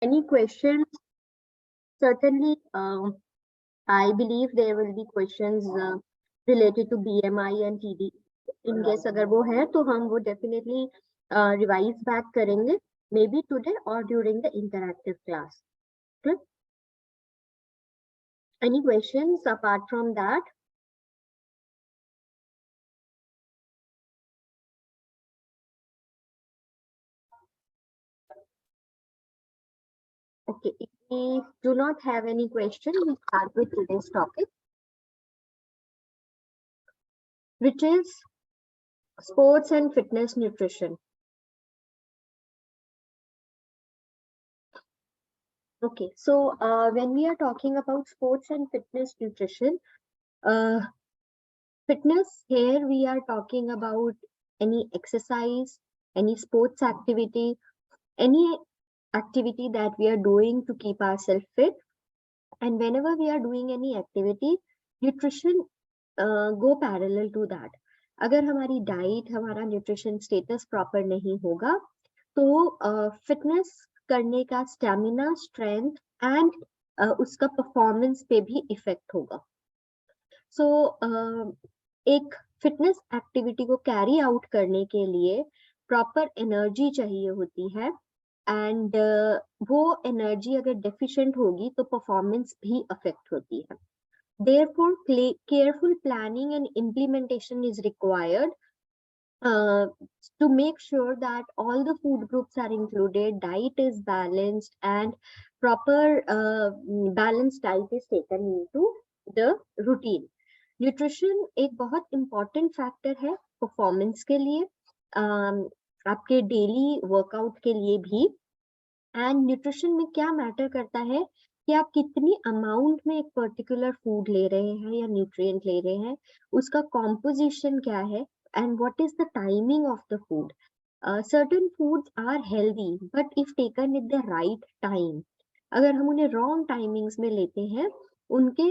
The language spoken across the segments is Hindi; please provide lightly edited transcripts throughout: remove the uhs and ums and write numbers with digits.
Any questions? Certainly, I believe there will be questions related to BMI and TD. In case अगर वो है तो हम वो definitely revise back करेंगे, maybe today or during the interactive class. Okay? Any questions apart from that? Okay, if we do not have any question, we start with today's topic, which is sports and fitness nutrition. Okay, so when we are talking about sports and fitness nutrition, fitness here we are talking about any exercise, any sports activity, any activity that we are doing to keep ourselves fit. And whenever we are doing any activity, nutrition go parallel to that. अगर हमारी डाइट, हमारा न्यूट्रिशन स्टेटस प्रॉपर नहीं होगा तो फिटनेस करने का स्टैमिना, स्ट्रेंथ एंड उसका परफॉर्मेंस पे भी इफेक्ट होगा. सो एक फिटनेस एक्टिविटी को कैरी आउट करने के लिए प्रॉपर एनर्जी चाहिए होती है एंड वो एनर्जी अगर डेफिशिएंट होगी तो परफॉर्मेंस भी अफेक्ट होती है. Therefore, careful planning and implementation is required to make sure that all the food groups are included, diet is balanced, and proper balanced diet is taken into the routine. Nutrition एक बहुत important factor है performance के लिए, आपके daily workout के लिए भी. And nutrition में क्या matter करता है कि आप कितनी अमाउंट में एक पर्टिकुलर फूड ले रहे हैं या न्यूट्रिएंट ले रहे हैं, उसका कॉम्पोजिशन क्या है and what is the timing of the food. Certain foods are healthy but if taken at the right time, अगर हम उन्हें wrong timings में लेते हैं उनके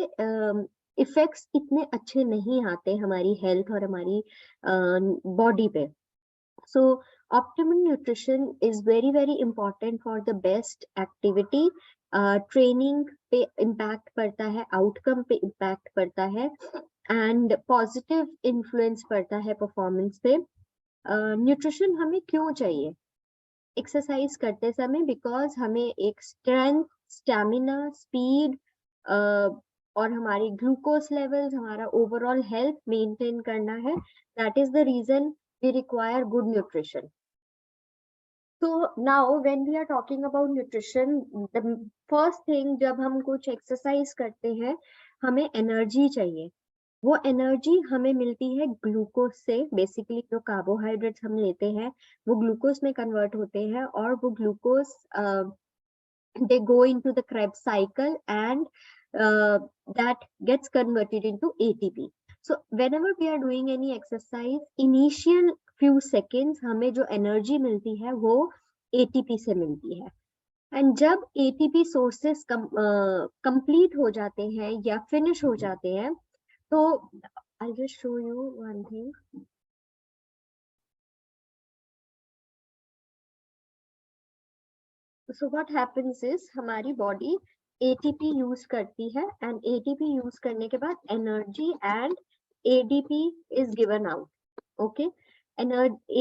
इफेक्ट्स इतने अच्छे नहीं आते हमारी हेल्थ और हमारी बॉडी पे. So optimal nutrition is very very important for the best activity. Training पे इम्पैक्ट पड़ता है, आउटकम पे इम्पैक्ट पड़ता है एंड पॉजिटिव इन्फ्लुएंस पड़ता है परफॉर्मेंस पे. न्यूट्रिशन हमें क्यों चाहिए एक्सरसाइज करते समय? बिकॉज हमें एक स्ट्रेंथ, स्टैमिना, स्पीड और हमारी ग्लूकोज लेवल्स, हमारा ओवरऑल हेल्थ मेंटेन करना है. That is the reason we require good nutrition. So now when we are talking about nutrition, the first thing जब हम कुछ एक्सरसाइज करते हैं हमें एनर्जी चाहिए. वो एनर्जी हमें मिलती है ग्लूकोज से. बेसिकली जो कार्बोहाइड्रेट्स हम लेते हैं वो ग्लूकोज में कन्वर्ट होते हैं और वो glucose they go into the Krebs cycle and that gets converted into ATP. So whenever we are doing any exercise, initial few seconds हमें जो एनर्जी मिलती है वो ATP से मिलती है. एंड जब ATP सोर्सेस कंप्लीट हो जाते हैं या फिनिश हो जाते हैं तो I'll just show you one thing. So what happens is हमारी बॉडी ATP यूज करती है एंड ATP यूज करने के बाद energy and ADP is given out. Okay,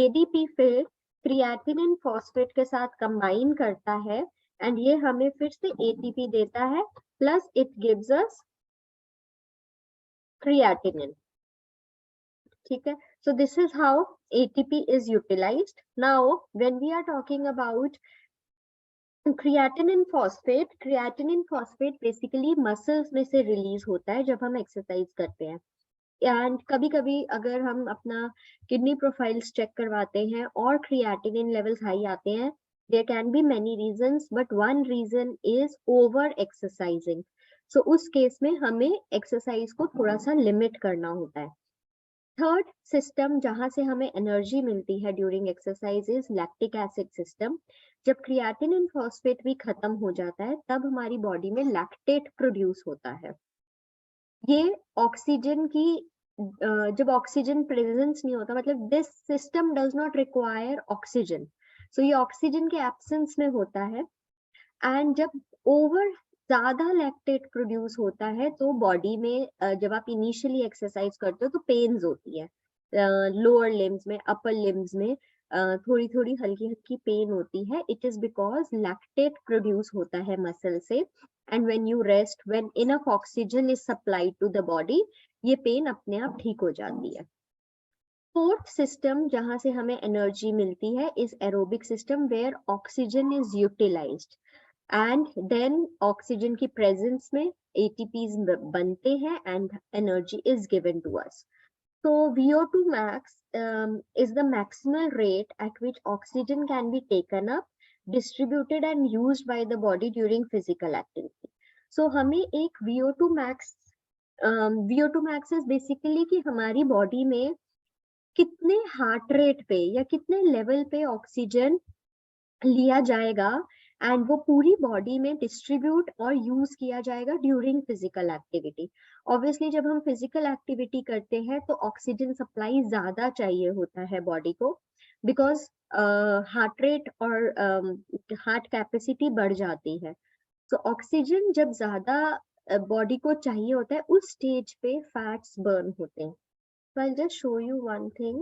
ADP फिर क्रिएटिनिन फॉस्फेट के साथ कंबाइन करता है एंड ये हमें फिर से ATP देता है plus it gives us creatinine. ठीक है, so this is how ATP is utilized. Now when we are talking about creatinine phosphate basically muscles में से रिलीज होता है जब हम एक्सरसाइज करते हैं. एंड कभी कभी अगर हम अपना किडनी प्रोफाइल्स चेक करवाते हैं और क्रिएटिनिन लेवल्स हाई आते हैं, there can be many reasons but one reason is over exercising. So उस केस में हमें एक्सरसाइज को थोड़ा सा लिमिट करना होता है. थर्ड सिस्टम जहां से हमें एनर्जी मिलती है during exercise is lactic acid system. जब क्रिएटिनिन फॉस्फेट भी खत्म हो जाता है तब हमारी बॉडी में लैक्टेट प्रोड्यूस होता है. ये ऑक्सीजन की जब ऑक्सीजन प्रेजेंस नहीं होता, मतलब this system does not require oxygen, so ये ऑक्सीजन के एब्सेंस में होता है एंड जब ओवर ज्यादा लैक्टेट प्रोड्यूस होता है तो बॉडी में जब आप इनिशियली एक्सरसाइज करते हो तो पेन्स होती है, लोअर लिम्स में, अपर लिम्स में थोड़ी थोड़ी हल्की हल्की पेन होती है. It is because lactate produce होता है मसल से, and when you rest, when enough oxygen is supplied to the body, ये पेन अपने आप ठीक हो जाती है. फोर्थ सिस्टम जहां से हमें एनर्जी मिलती है is aerobic system, where oxygen is utilized and then oxygen की प्रेजेंस में एटीपीज बनते हैं and energy is given to us. So VO2 max is the maximal rate at which oxygen can be taken up, distributed and used by the body during physical activity. So हमें एक VO2 max, VO2 max is basically कि हमारी बॉडी में कितने हार्ट रेट पे या कितने लेवल पे ऑक्सीजन लिया जाएगा एंड वो पूरी बॉडी में डिस्ट्रीब्यूट और यूज किया जाएगा ड्यूरिंग फिजिकल एक्टिविटी. ऑब्वियसली जब हम फिजिकल एक्टिविटी करते हैं तो ऑक्सीजन सप्लाई ज्यादा चाहिए होता है बॉडी को, बिकॉज हार्ट रेट और हार्ट कैपेसिटी बढ़ जाती है. तो ऑक्सीजन जब ज्यादा बॉडी को चाहिए होता है उस स्टेज पे फैट्स बर्न होते हैं. So I'll just show you one thing.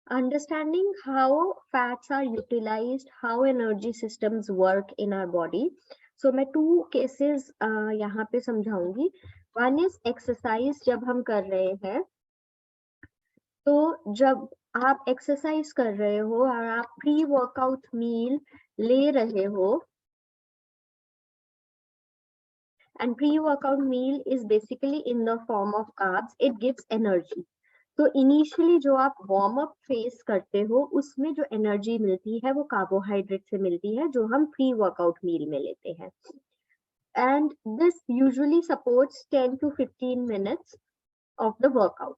Understanding how fats are utilized, how energy systems work in our body. So मैं two cases यहाँ पे समझाऊंगी. One is exercise. जब हम कर रहे हैं तो जब आप एक्सरसाइज कर रहे हो और आप प्री वर्कआउट मील ले रहे हो, and pre-workout meal is basically in the form of carbs, it gives energy. तो इनिशियली जो आप वार्म अप फेस करते हो उसमें जो एनर्जी मिलती है वो कार्बोहाइड्रेट से मिलती है जो हम प्री वर्कआउट मील में लेते हैं. And this usually supports 10 to 15 minutes of the workout.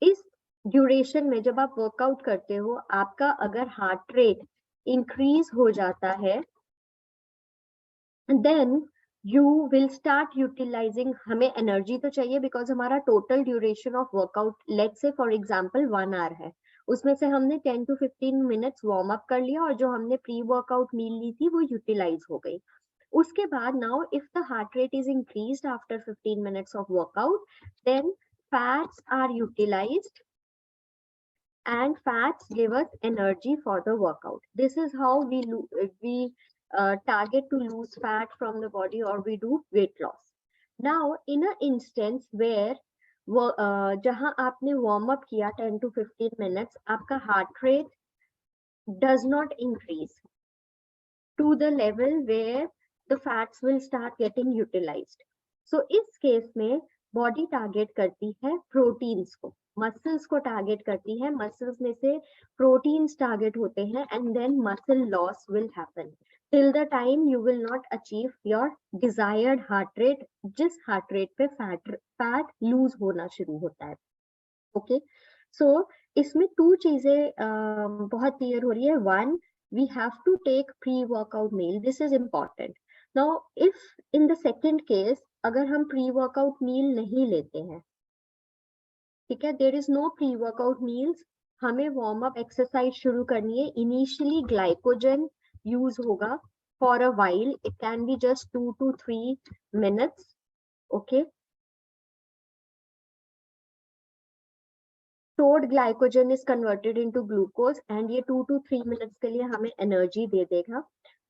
इस ड्यूरेशन में जब आप वर्कआउट करते हो आपका अगर हार्ट रेट इंक्रीज हो जाता है then you will start utilizing. हमें एनर्जी तो चाहिए बिकॉज हमारा total duration of workout let's say for example 1 hour है, उसमें से हमने 10 to 15 मिनट्स वार्म अप कर लिया और जो हमने प्री वर्कआउट मील ली थी वो यूटिलाइज हो गई. उसके बाद now if the heart rate is increased after 15 minutes of workout then fats are utilized and fats give us energy for the workout. This is how we target to lose fat from the body or we do weight loss. Now in an instance where जहां आपने warm up किया 10 to 15 minutes, आपका heart rate does not increase to the level where the fats will start getting utilized. So इस केस में बॉडी टारगेट करती है प्रोटीन्स को, मसल्स को टारगेट करती है, मसल्स में से प्रोटीन्स टारगेट होते हैं and then muscle loss will happen till the time you will not achieve your desired heart rate, जिस हार्ट रेट पे फैट लूज होना शुरू होता है. ओके सो इसमें टू चीजें बहुत क्लियर हो रही है. One, we have to take pre-workout meal. This is important. Now, if in the second case, अगर हम pre-workout meal नहीं लेते हैं, ठीक है, there is no pre-workout meals, हमें warm up exercise शुरू करनी है. Initially glycogen use होगा for a while. It can be just 2 to 3 minutes. Okay. Stored glycogen is converted into glucose and ये 2 to 3 minutes के लिए हमें energy दे देगा.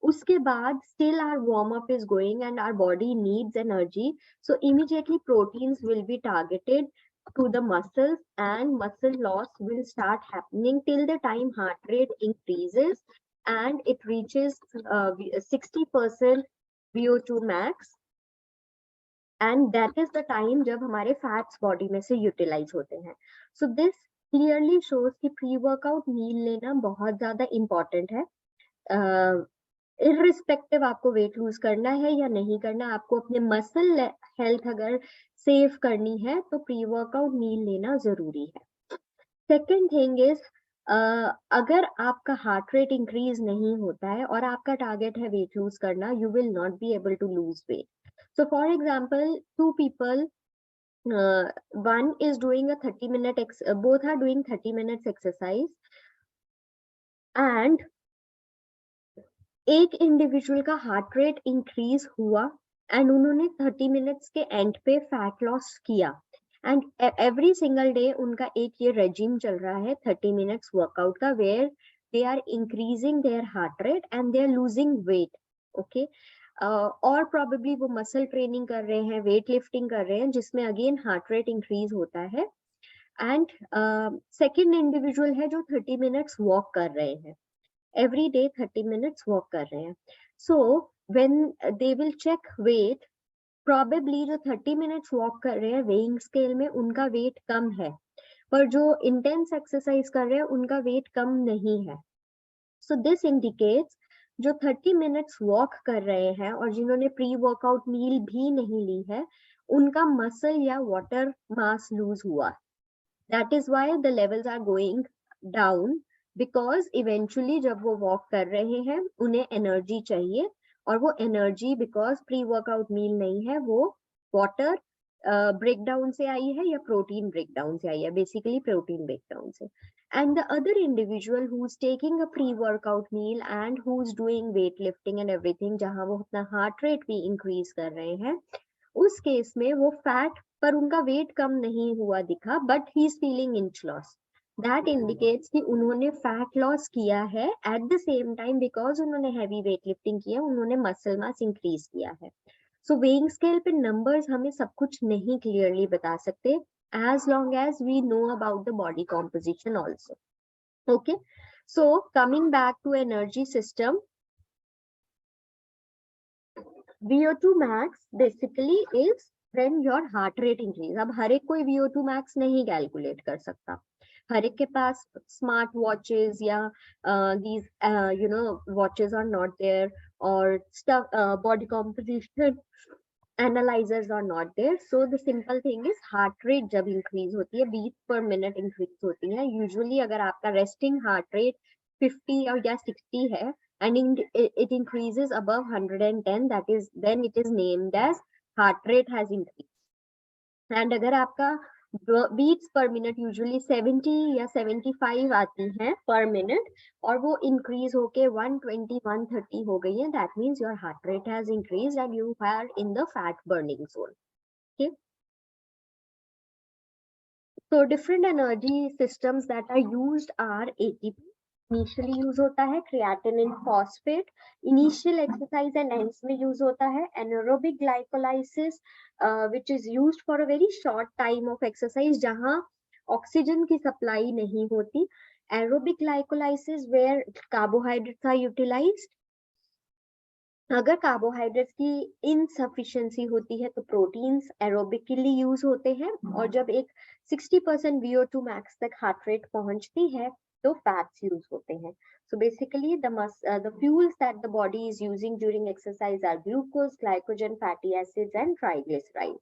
उसके बाद still our warm up is going and our body needs energy, so immediately proteins will be targeted to the muscles and muscle loss will start happening till the time heart rate increases and it reaches 60% VO2 max, and that is the time जब हमारे फैट्स बॉडी में से यूटिलाइज होते हैं. सो दिस क्लियरली शोज कि प्री वर्कआउट मील लेना बहुत ज्यादा इंपॉर्टेंट है. इररिस्पेक्टिव आपको वेट लूज करना है या नहीं करना, आपको अपने मसल हेल्थ अगर सेव करनी है तो प्री वर्कआउट मील लेना जरूरी है. सेकेंड थिंग इज अगर आपका हार्ट रेट इंक्रीज नहीं होता है और आपका टारगेट है वेट लूज करना, you will not be able to lose weight. So for example, two people one is doing a 30-minute both are doing 30 minutes exercise, and एक इंडिविजुअल का हार्ट रेट इंक्रीज हुआ एंड उन्होंने 30 मिनट्स के एंड पे फैट लॉस किया, एंड एवरी सिंगल डे उनका एक ये रेजिम चल रहा है 30 मिनट्स वर्कआउट का, where they are increasing their heart rate and they are losing weight, okay. और प्रॉबेबली वो मसल ट्रेनिंग कर रहे हैं, वेट लिफ्टिंग कर रहे हैं, जिसमें अगेन हार्ट रेट इंक्रीज होता है। एंड सेकेंड इंडिविजुअल है जो 30 मिनट्स वॉक कर रहे हैं, every day 30 minutes walk कर रहे हैं। So when they will check weight, probably जो 30 minutes walk कर रहे हैं weighing scale में उनका weight कम है, पर जो intense exercise कर रहे हैं उनका weight कम नहीं है। So this indicates जो 30 minutes walk कर रहे हैं और जिन्होंने प्री वर्कआउट मील भी नहीं ली है, उनका मसल या वाटर मास लूज हुआ। That is why the levels are going down, because eventually जब वो वॉक कर रहे हैं उन्हें एनर्जी चाहिए, और वो energy because pre workout meal नहीं है, वो वाटर ब्रेकडाउन से आई है या प्रोटीन ब्रेकडाउन से आई है, बेसिकली प्रोटीन ब्रेकडाउन से। And the other individual who is taking a pre workout meal and who is doing weight lifting and everything, जहां वो अपना हार्ट रेट भी इंक्रीज कर रहे हैं, उस केस में वो फैट पर उनका वेट कम नहीं हुआ दिखा, but he is feeling inch loss. That indicates कि उन्होंने फैट लॉस किया है, at the same time because उन्होंने हैवी वेट लिफ्टिंग किया, उन्होंने मसल मास इंक्रीज किया है। सो वेइंग स्केल पे नंबर्स हमें सब कुछ नहीं क्लियरली बता सकते, as long as we know about the body composition also. Okay, so coming back to energy system, VO2 max basically is when your heart rate increase. अब हर एक कोई VO2 max नहीं कैलकुलेट कर सकता, हर एक के पास स्मार्ट वॉचेस या these watches are not there, or stuff body composition analyzers are not there. So the simple thing is heart rate जब increase होती है, beats per minute increase होती है, usually अगर आपका resting heart rate 50 or या 60 है and it increases above 110, that is then it is named as heart rate has increased. and अगर आपका बीट्स पर मिनट यूजुअली 70 या 75 आती हैं पर मिनट, और वो इंक्रीज होके 120 130 हो गई है, that means your heart rate has increased and you are in the fat burning zone. Okay, so different energy systems that are used are ATP initially use होता है, creatinine phosphate initial exercise and ends में यूज होता है, anaerobic glycolysis which is used for a very short time of exercise जहां ऑक्सीजन की सप्लाई नहीं होती, aerobic glycolysis where carbohydrates are utilized, अगर कार्बोहाइड्रेट्स की इनसफिशिएंसी होती है तो प्रोटीन्स एरोबिकली यूज होते हैं, और जब एक 60% VO2 मैक्स तक हार्ट रेट पहुंचती है तो फैट्स यूज होते हैं। So basically the fuels that the body is using during exercise are glucose, glycogen, fatty acids and triglycerides.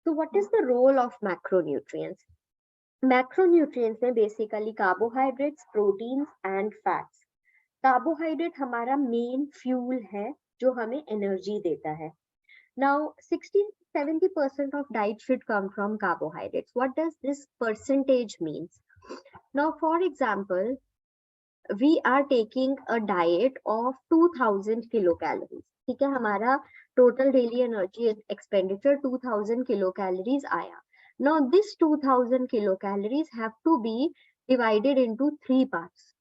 So what is the role of macronutrients? Macronutrients में basically carbohydrates, proteins and fats. Carbohydrate हमारा मेन फ्यूल है जो हमें एनर्जी देता है। Now 60-70% of diet should come from carbohydrates. What does this percentage means? Now for example, we are taking a diet of 2000 kilocalories, ठीक है, हमारा total daily energy expenditure 2000 kilocalories आया। Now this 2000 kilocalories have to be divided into 3 parts.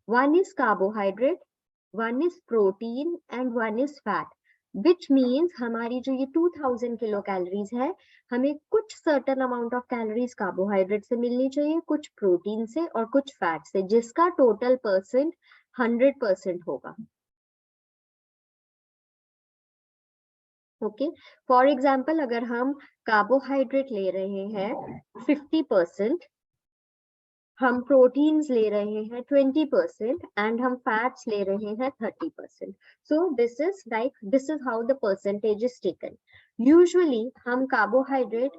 One is carbohydrate, one is protein and one is fat, which means हमारी जो ये 2000 kilocalories है, हमें कुछ certain amount of calories carbohydrate से मिलनी चाहिए, कुछ प्रोटीन से और कुछ फैट से, जिसका टोटल परसेंट 100% होगा। ओके, फॉर एग्जाम्पल अगर हम कार्बोहाइड्रेट ले रहे हैं 50%, हम प्रोटीन्स ले रहे हैं 20% एंड हम फैट्स ले रहे हैं 30%. So this is how the percentage is taken. Usually हम कार्बोहाइड्रेट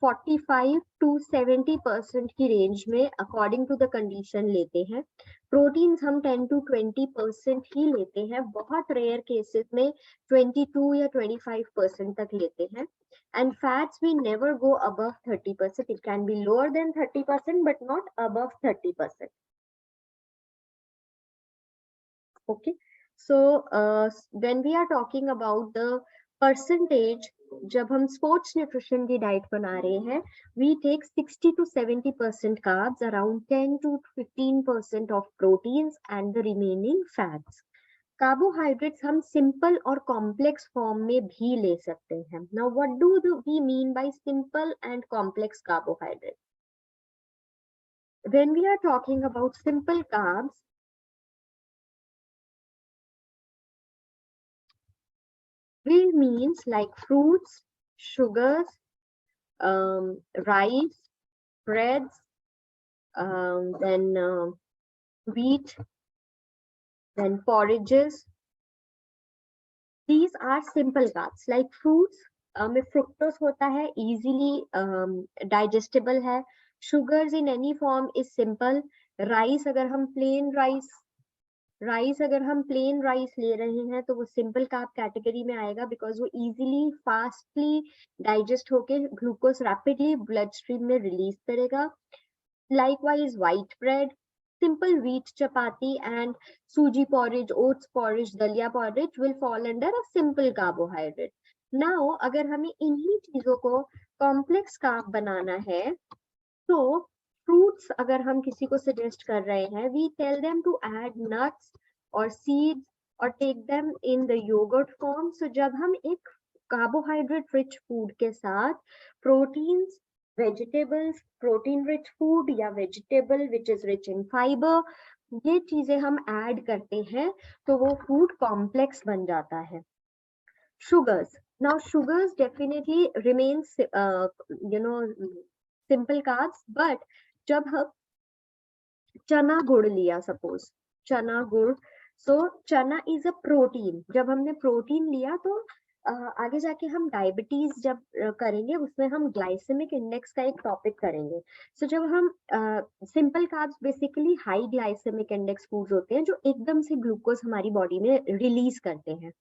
45 to 70% की रेंज में अकॉर्डिंग टू द कंडीशन लेते हैं। प्रोटीन्स हम 10 to 20% ही लेते हैं, बहुत रेयर केसेस में 22 या 25% तक लेते हैं। And fats we never go above 30%. It can be lower than 30% but not above 30%. Okay, so when we are talking about the percentage, जब हम स्पोर्ट्स न्यूट्रिशन की डाइट बना रहे हैं, we take 60 to 70% carbs, around 10 to 15% of proteins and the remaining fats. Carbohydrates हम सिंपल और कॉम्प्लेक्स फॉर्म में भी ले सकते हैं। Now what do we mean by simple and complex carbohydrate? When we are talking about simple carbs, we means like fruits, sugars, rice, breads, then wheat, then porridges. These are simple carbs. Like fruits में fructose होता है, easily digestible है. Sugars in any form is simple. Rice अगर हम plain rice ले रहे हैं तो वो सिंपल कार्ब कैटेगरी में आएगा, बिकॉज वो इजीली फास्टली डाइजेस्ट होके ग्लूकोज रैपिडली ब्लड स्ट्रीम में रिलीज करेगा। Likewise white bread, simple wheat chapati and suji porridge, oats porridge, dalia porridge will fall under a simple carbohydrate. Now अगर हमें इन्हीं चीजों को कॉम्प्लेक्स कार्ब बनाना है तो फ्रूट्स अगर हम किसी को सजेस्ट कर रहे हैं, we tell them to add nuts और सीड्स और take them in the yogurt form. So जब हम एक कार्बोहाइड्रेट रिच फूड के साथ proteins, vegetables, protein rich food या vegetable which is rich in fibre, ये चीजें हम ऐड करते हैं तो वो फूड कॉम्प्लेक्स बन जाता है। Sugars, now sugars definitely remains simple carbs, but जब हम चना गुड़ लिया, सपोज चना गुड़, सो चना इज अ प्रोटीन। जब हमने प्रोटीन लिया तो आगे जाके हम डायबिटीज जब करेंगे उसमें हम ग्लाइसेमिक इंडेक्स का एक टॉपिक करेंगे। सो जब हम simple carbs basically high glycemic index foods होते हैं जो एकदम से ग्लूकोज हमारी बॉडी में रिलीज करते हैं।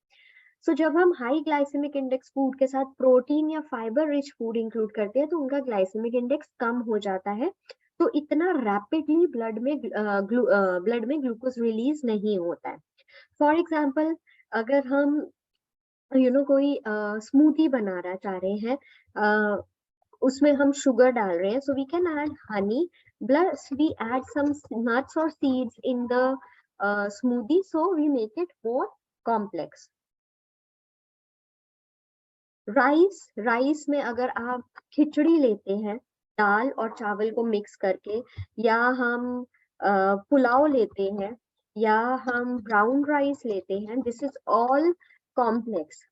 सो जब हम हाई ग्लाइसेमिक इंडेक्स फूड के साथ प्रोटीन या फाइबर रिच फूड इंक्लूड करते हैं तो उनका ग्लाइसेमिक इंडेक्स कम हो जाता है, तो इतना रैपिडली ब्लड में ग्लूकोज रिलीज नहीं होता है। फॉर एग्जाम्पल अगर हम कोई स्मूदी बनाना चाह रहे हैं, उसमें हम शुगर डाल रहे हैं, so we can add honey plus we add some nuts और seeds in the smoothie, so we make it more complex. Rice में अगर आप खिचड़ी लेते हैं दाल और चावल को मिक्स करके, या हम पुलाव लेते हैं, या हम ब्राउन राइस लेते हैं, this is all complex,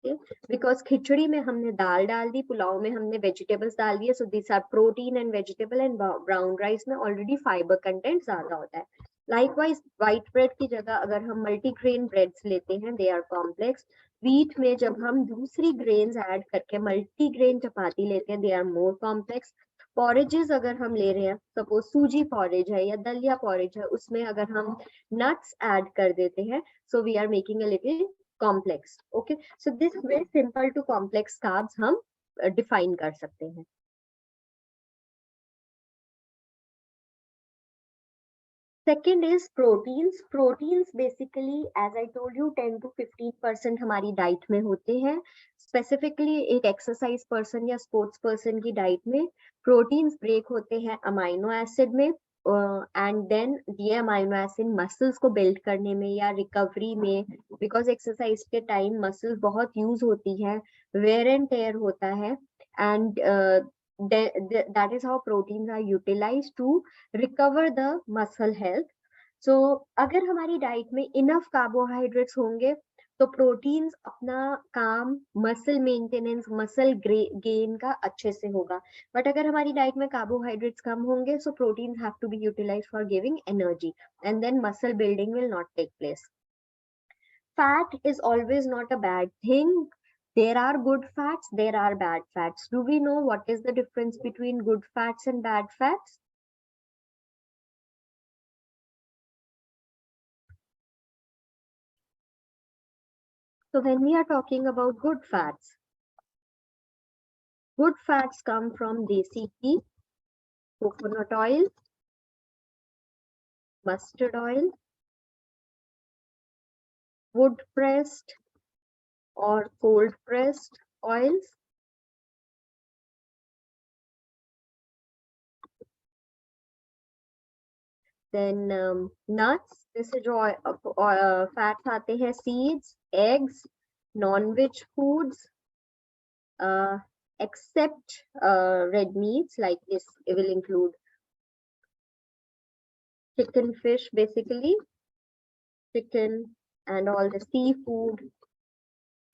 because khichdi में हमने दाल डाल दी, पुलाव में हमने वेजिटेबल्स डाल दिए, so this are protein and vegetable, and brown rice में ऑलरेडी फाइबर कंटेंट ज्यादा होता है। लाइकवाइज व्हाइट ब्रेड की जगह अगर हम मल्टीग्रेन ब्रेड्स लेते हैं, दे आर कॉम्प्लेक्स। व्हीट में जब हम दूसरी ग्रेन्स ऐड करके मल्टीग्रेन चपाती लेते हैं, दे आर मोर कॉम्प्लेक्स। पॉरेजेस अगर हम ले रहे हैं, सपोज सूजी पॉरेज है या दलिया पॉरेज है, उसमें अगर हम नट्स ऐड कर देते हैं, so we are making a little complex. Okay, so this way simple to complex carbs हम डिफाइन कर सकते हैं। Second is proteins. Proteins basically, as I told you, 10 to 15% हमारी डाइट में होते हैं। स्पेसिफिकली एक एक्सरसाइज पर्सन या स्पोर्ट्स पर्सन की डाइट में प्रोटीन्स ब्रेक होते हैं अमाइनो एसिड में, एंड देन ये अमाइनो एसिड मसल्स को बिल्ड करने में या रिकवरी में, बिकॉज एक्सरसाइज के टाइम मसल्स बहुत यूज होती है, वेयर एंड टेयर होता है, and that is how proteins are utilized to recover the muscle health. So अगर हमारी डाइट में इनफ कार्बोहाइड्रेट्स होंगे तो प्रोटीन्स अपना काम मसल मेंटेनेंस, मसल गेन का अच्छे से होगा। बट अगर हमारी डाइट में कार्बोहाइड्रेट्स कम होंगे, so proteins have to be utilised for giving energy, and then muscle building will not take place. Fat is always not a bad thing. There are good fats, there are bad fats. Do we know what is the difference between good fats and bad fats? So when we are talking about good fats come from desi ghee, coconut oil, mustard oil, wood pressed or cold pressed oils, then nuts, जैसे जो fats आते हैं, seeds, eggs, non-veg foods, except red meats, like this it will include chicken, fish, basically chicken and all the seafood.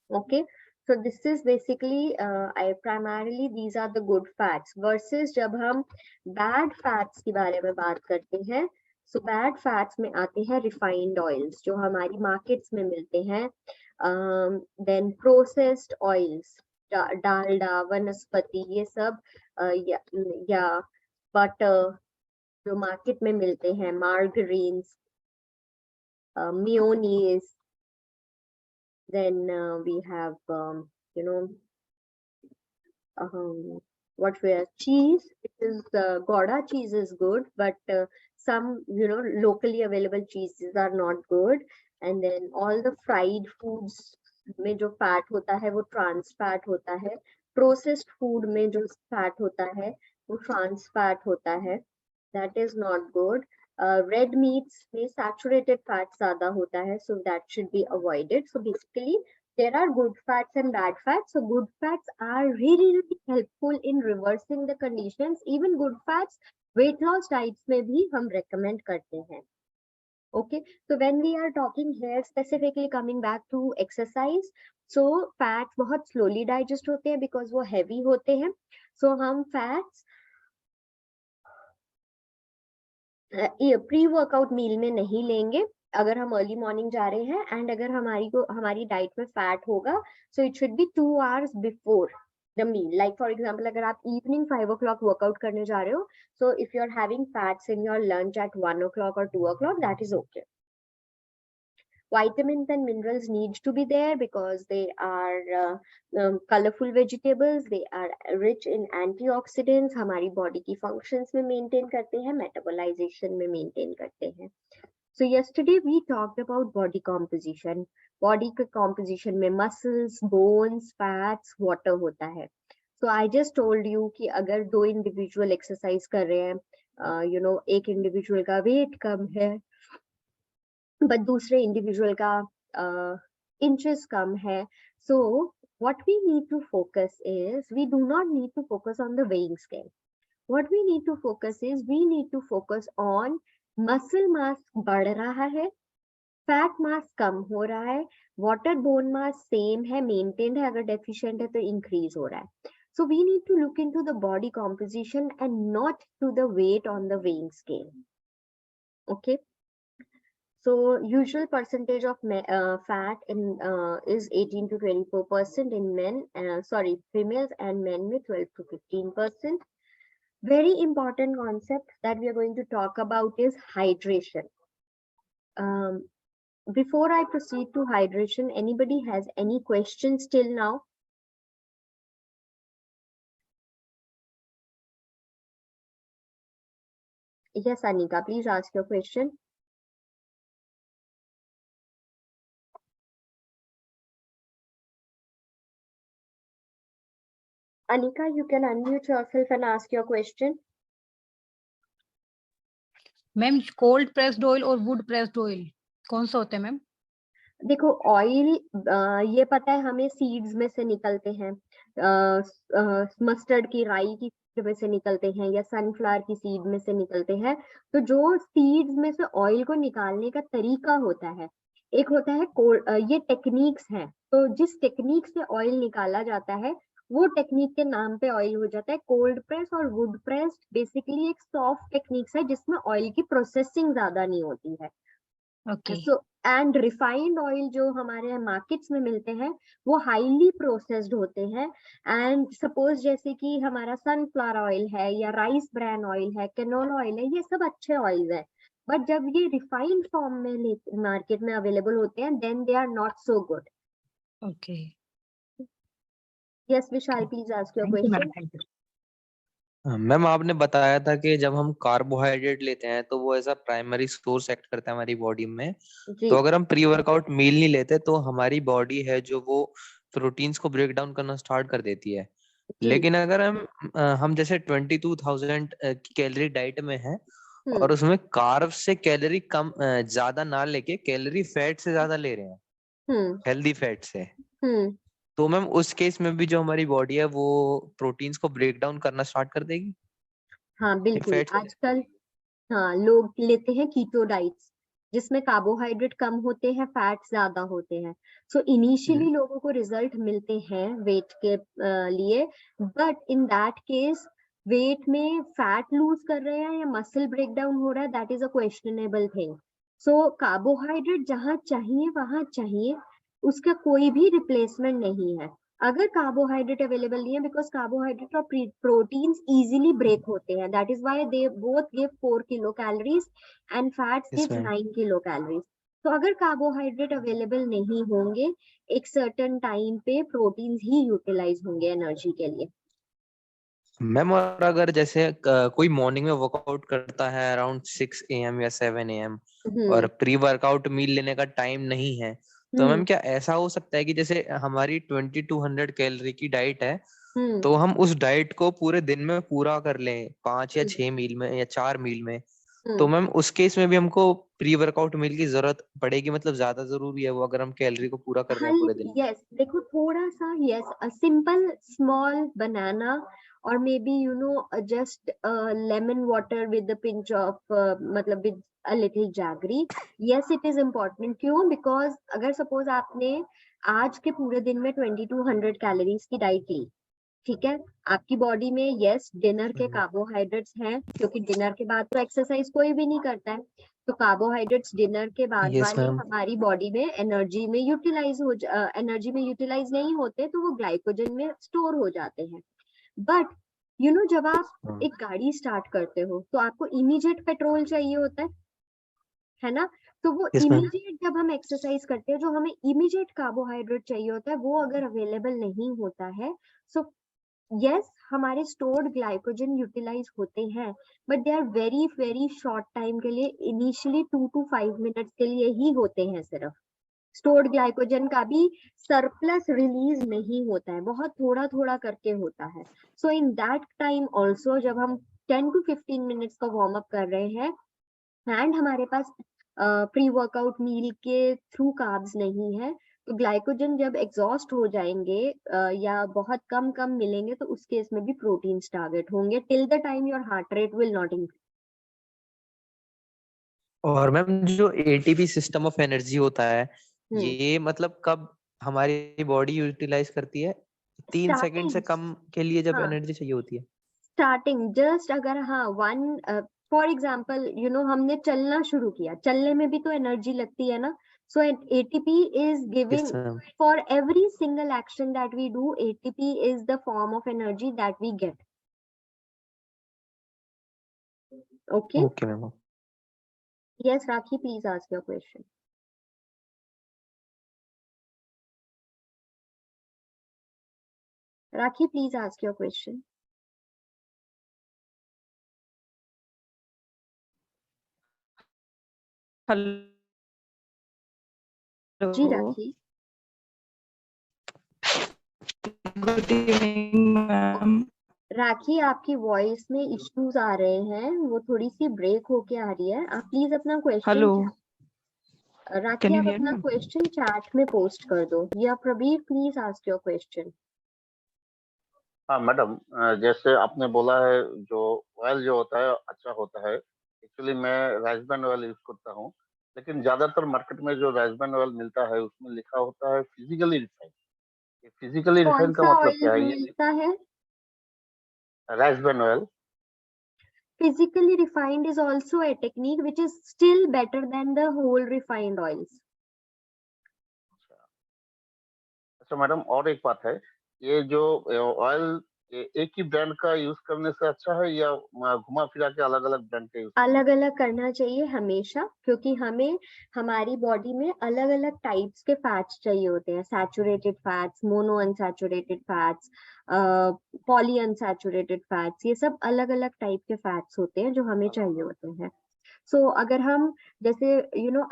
Okay, so this is basically I primarily these are the good fats versus जब हम bad fats के बारे में बात करते हैं, so bad fats में आते हैं refined oils जो हमारी markets में मिलते हैं, then processed oils, डालडा, वनस्पति, ये सब या बटर जो मार्केट में मिलते हैं, margarines, mayonnaise, then we have what we are cheese, which is Gouda cheese is good, but some locally available cheeses are not good. And then all the fried foods में जो fat होता है वो trans fat होता है, processed food में जो fat होता है वो trans fat होता है, that is not good. Red meats में saturated fat ज़्यादा होता है, so that should be avoided. So basically there are good fats and bad fats. So good fats are really, really helpful in reversing the conditions. Even good fats weight loss diets में भी हम recommend करते हैं. Okay, so when we are talking here specifically coming back to exercise, so fats बहुत slowly digest होते हैं because वो heavy होते हैं. So हम fats प्री वर्कआउट मील में नहीं लेंगे अगर हम अर्ली मॉर्निंग जा रहे हैं, एंड अगर हमारी डाइट में फैट होगा, so it should be 2 hours before the meal. Like for example अगर आप इवनिंग 5 o'clock वर्कआउट करने जा रहे हो, so if you are having fats in your lunch at 1 o'clock or 2 o'clock, that is okay. Vitamins and minerals need to be there because they are colorful vegetables. They are rich in antioxidants. हमारी body की functions में maintain करते हैं, metabolization में maintain करते हैं. So yesterday we talked about body composition. Body composition में muscles, bones, fats, water होता है. So I just told you कि अगर दो individual exercise कर रहे हैं, एक individual का weight कम है, but दूसरे individual का inches कम है. So what we need to focus is, we do not need to focus on the weighing scale. What we need to focus is, we need to focus on muscle mass बढ़ रहा है, fat mass कम हो रहा है, water bone mass same है, maintained है, अगर deficient है तो increase हो रहा है. So we need to look into the body composition and not to the weight on the weighing scale. Okay. So usual percentage of fat in is 18 to 24% in men, females, and men with 12 to 15%. Very important concept that we are going to talk about is hydration. Before I proceed to hydration, anybody has any questions till now? Yes, Anika, please ask your question. Anika, you can unmute yourself and ask your question. Ma'am cold pressed oil और वुड प्रेस्ड ऑयल कौन सा होता है मैम? देखो ऑयल ये पता है हमें सीड्स में से निकलते हैं, मस्टर्ड की, राई की सीड में से निकलते हैं, या सनफ्लावर की सीड में से निकलते हैं. तो जो सीड्स में से ऑयल को निकालने का तरीका होता है, एक होता है ये टेक्निक्स हैं. तो जिस टेक्निक से ऑयल निकाला जाता है वो टेक्निक के नाम पे ऑयल हो जाता है. कोल्ड प्रेस और वुड प्रेस बेसिकली एक सॉफ्ट टेक्निक्स है जिसमें ऑयल की प्रोसेसिंग ज्यादा नहीं होती है. Okay. So and refined oil जो हमारे मार्केट्स में मिलते हैं वो हाईली प्रोसेस्ड होते हैं। एंड सपोज जैसे कि हमारा सनफ्लावर ऑयल है या राइस ब्रान ऑयल है, कैनोला ऑयल है, ये सब अच्छे ऑयल है, बट जब ये रिफाइंड फॉर्म में मार्केट में अवेलेबल होते हैं then they are not so good. Okay. Yes Vishal, please ask your Thank you, madam. Question. Thank you. Ma'am आपने बताया था कि जब हम कार्बोहाइड्रेट लेते हैं तो वो ऐसा प्राइमरी सोर्स एक्ट करता है हमारी बॉडी में। जी तो अगर हम प्री वर्कआउट मील नहीं लेते तो हमारी बॉडी है जो वो प्रोटीन्स को ब्रेक डाउन करना स्टार्ट कर देती है। जी। लेकिन अगर हम जैसे 22,000 की कैलोरी डाइट में है और हम्म उसमें कार्ब्स से कैलोरी कम ज्यादा ना लेके कैलोरी फैट से ज्यादा ले रहे हैं, हम्म हेल्दी फैट से, हम्म तो मैम उस केस में भी जो हमारी बॉडी है वो प्रोटीन्स को ब्रेक डाउन करना स्टार्ट कर देगी हाँ बिल्कुल, फैट्स को। आजकल हाँ लोग लेते हैं कीटो डाइट्स जिसमें कार्बोहाइड्रेट कम होते हैं, फैट ज्यादा होते हैं। सो इनिशियली लोगों को रिजल्ट मिलते हैं वेट के लिए, but in that case weight में फैट लूज कर रहे हैं या मसल ब्रेक डाउन हो रहा है, that is a questionable thing. So carbohydrate जहाँ चाहिए वहां चाहिए, उसका कोई भी रिप्लेसमेंट नहीं है। अगर कार्बोहाइड्रेट अवेलेबल नहीं है, बिकॉज कार्बोहाइड्रेट और प्रोटीन्स इजीली ब्रेक होते हैं, that is why they both give 4 kilo calories and fats yes gives ma'am. 9 kilo calories. तो अगर कार्बोहाइड्रेट अवेलेबल नहीं होंगे, एक सर्टेन टाइम पे प्रोटीन्स ही यूटिलाइज होंगे एनर्जी के लिए। मैम और अगर जैसे कोई मॉर्निंग में वर्कआउट करता है अराउंड 6 AM या 7 AM और हम्म प्री वर्कआउट मील लेने का टाइम नहीं है, तो मैम हम्म क्या ऐसा हो सकता है कि जैसे हमारी 2200 कैलोरी की डाइट है हम्म तो हम उस डाइट को पूरे दिन में पूरा कर लें 5 या हम्म 6 मील में या 4 मील में, तो हम्म। मैम उस केस में भी हमको प्री वर्कआउट मील की जरूरत पड़ेगी, मतलब ज्यादा जरूरी है वो अगर हम कैलोरी को पूरा कर रहे हाँ हैं पूरे दिन में? यस, देखो थोड़ा सा यस, अ सिंपल स्मॉल बनाना और maybe you know just lemon water with the pinch of मतलब with a little jaggery, yes it is important. क्यों? बिकॉज अगर सपोज आपने आज के पूरे दिन में 2200 कैलोरीज की डाइट ली, ठीक है, आपकी बॉडी में यस डिनर के कार्बोहाइड्रेट्स हैं, क्योंकि डिनर के बाद तो एक्सरसाइज कोई भी नहीं करता है, तो कार्बोहाइड्रेट्स डिनर के बाद यस वाले मैम। हमारी बॉडी में एनर्जी में एनर्जी में यूटिलाइज नहीं होते, तो वो ग्लाइकोजन में स्टोर हो जाते हैं। बट यू नो जब आप एक गाड़ी स्टार्ट करते हो तो आपको इमीडिएट पेट्रोल चाहिए होता है ना? तो वो यस मैम। इमीडिएट जब हम एक्सरसाइज करते हैं जो हमें इमीडिएट कार्बोहाइड्रेट चाहिए होता है, वो अगर अवेलेबल नहीं होता है, सो यस हमारे स्टोर्ड ग्लाइकोजन यूटिलाइज होते हैं, but they are very very short time के लिए, इनिशियली 2 to 5 मिनट्स के लिए ही होते हैं सिर्फ। स्टोर्ड ग्लाइकोजन का भी सरप्लस रिलीज नहीं होता है, बहुत थोड़ा थोड़ा करके होता है। सो इन दैट टाइम ऑल्सो जब हम 10 to 15 मिनट्स का वार्म अप कर रहे हैं एंड हमारे पास प्री वर्कआउट मील के थ्रू कार्ब्स नहीं है, तो ग्लाइकोजन जब एग्जॉस्ट हो जाएंगे या बहुत कम कम मिलेंगे, तो उस केस में भी प्रोटीन्स टारगेट होंगे till the time your heart rate will not increase. और मैम जो एटीपी सिस्टम ऑफ एनर्जी होता है ये मतलब कब हमारी बॉडी यूटिलाइज करती है? 3 सेकंड से स्टार्टिंग, कम के लिए जब हाँ एनर्जी चाहिए होती है? स्टार्टिंग जस्ट अगर हाँ one for example you know हमने चलना शुरू किया, चलने में भी तो एनर्जी लगती है ना। So ATP is yes giving ma'am. For every single action that we do, ATP is the form of energy that we get. Okay, okay ma'am. yes Rakhi, please ask your question. Rakhi, please ask your question. जी hello, Rakhi. Good evening ma'am. Rakhi आपकी वॉइस में इश्यूज आ रहे हैं, वो थोड़ी सी ब्रेक होके आ रही है, आप प्लीज अपना question, hello, rakhi can you आप हियर अपना मी? क्वेश्चन चैट में पोस्ट कर दो, या Prabir please ask your question. हाँ मैडम, जैसे आपने बोला है जो ऑयल जो होता है अच्छा होता है। एक्चुअली मैं राइसब्रान ऑयल यूज करता हूँ, लेकिन ज्यादातर मार्केट में जो राइसब्रान ऑयल मिलता है उसमें लिखा होता है फिजिकली रिफाइंड। फिजिकली कौन रिफाइंड का सा मतलब ऑयल क्या है? ये मिलता है? Rice bran oil. Physically refined is also a technique which is still better than the whole refined oils. अच्छा मैडम, और एक बात है, ये जो ऑयल एक ही ब्रांड का यूज करने से अच्छा है या घुमा फिरा के अलग अलग ब्रांड का यूज? अलग अलग करना चाहिए हमेशा, क्योंकि हमें हमारी बॉडी में अलग अलग टाइप्स के फैट्स चाहिए होते हैं। Saturated fats, mono unsaturated fats, poly unsaturated fats, ये सब अलग अलग टाइप के फैट्स होते हैं जो हमें चाहिए होते हैं। सो अगर हम जैसे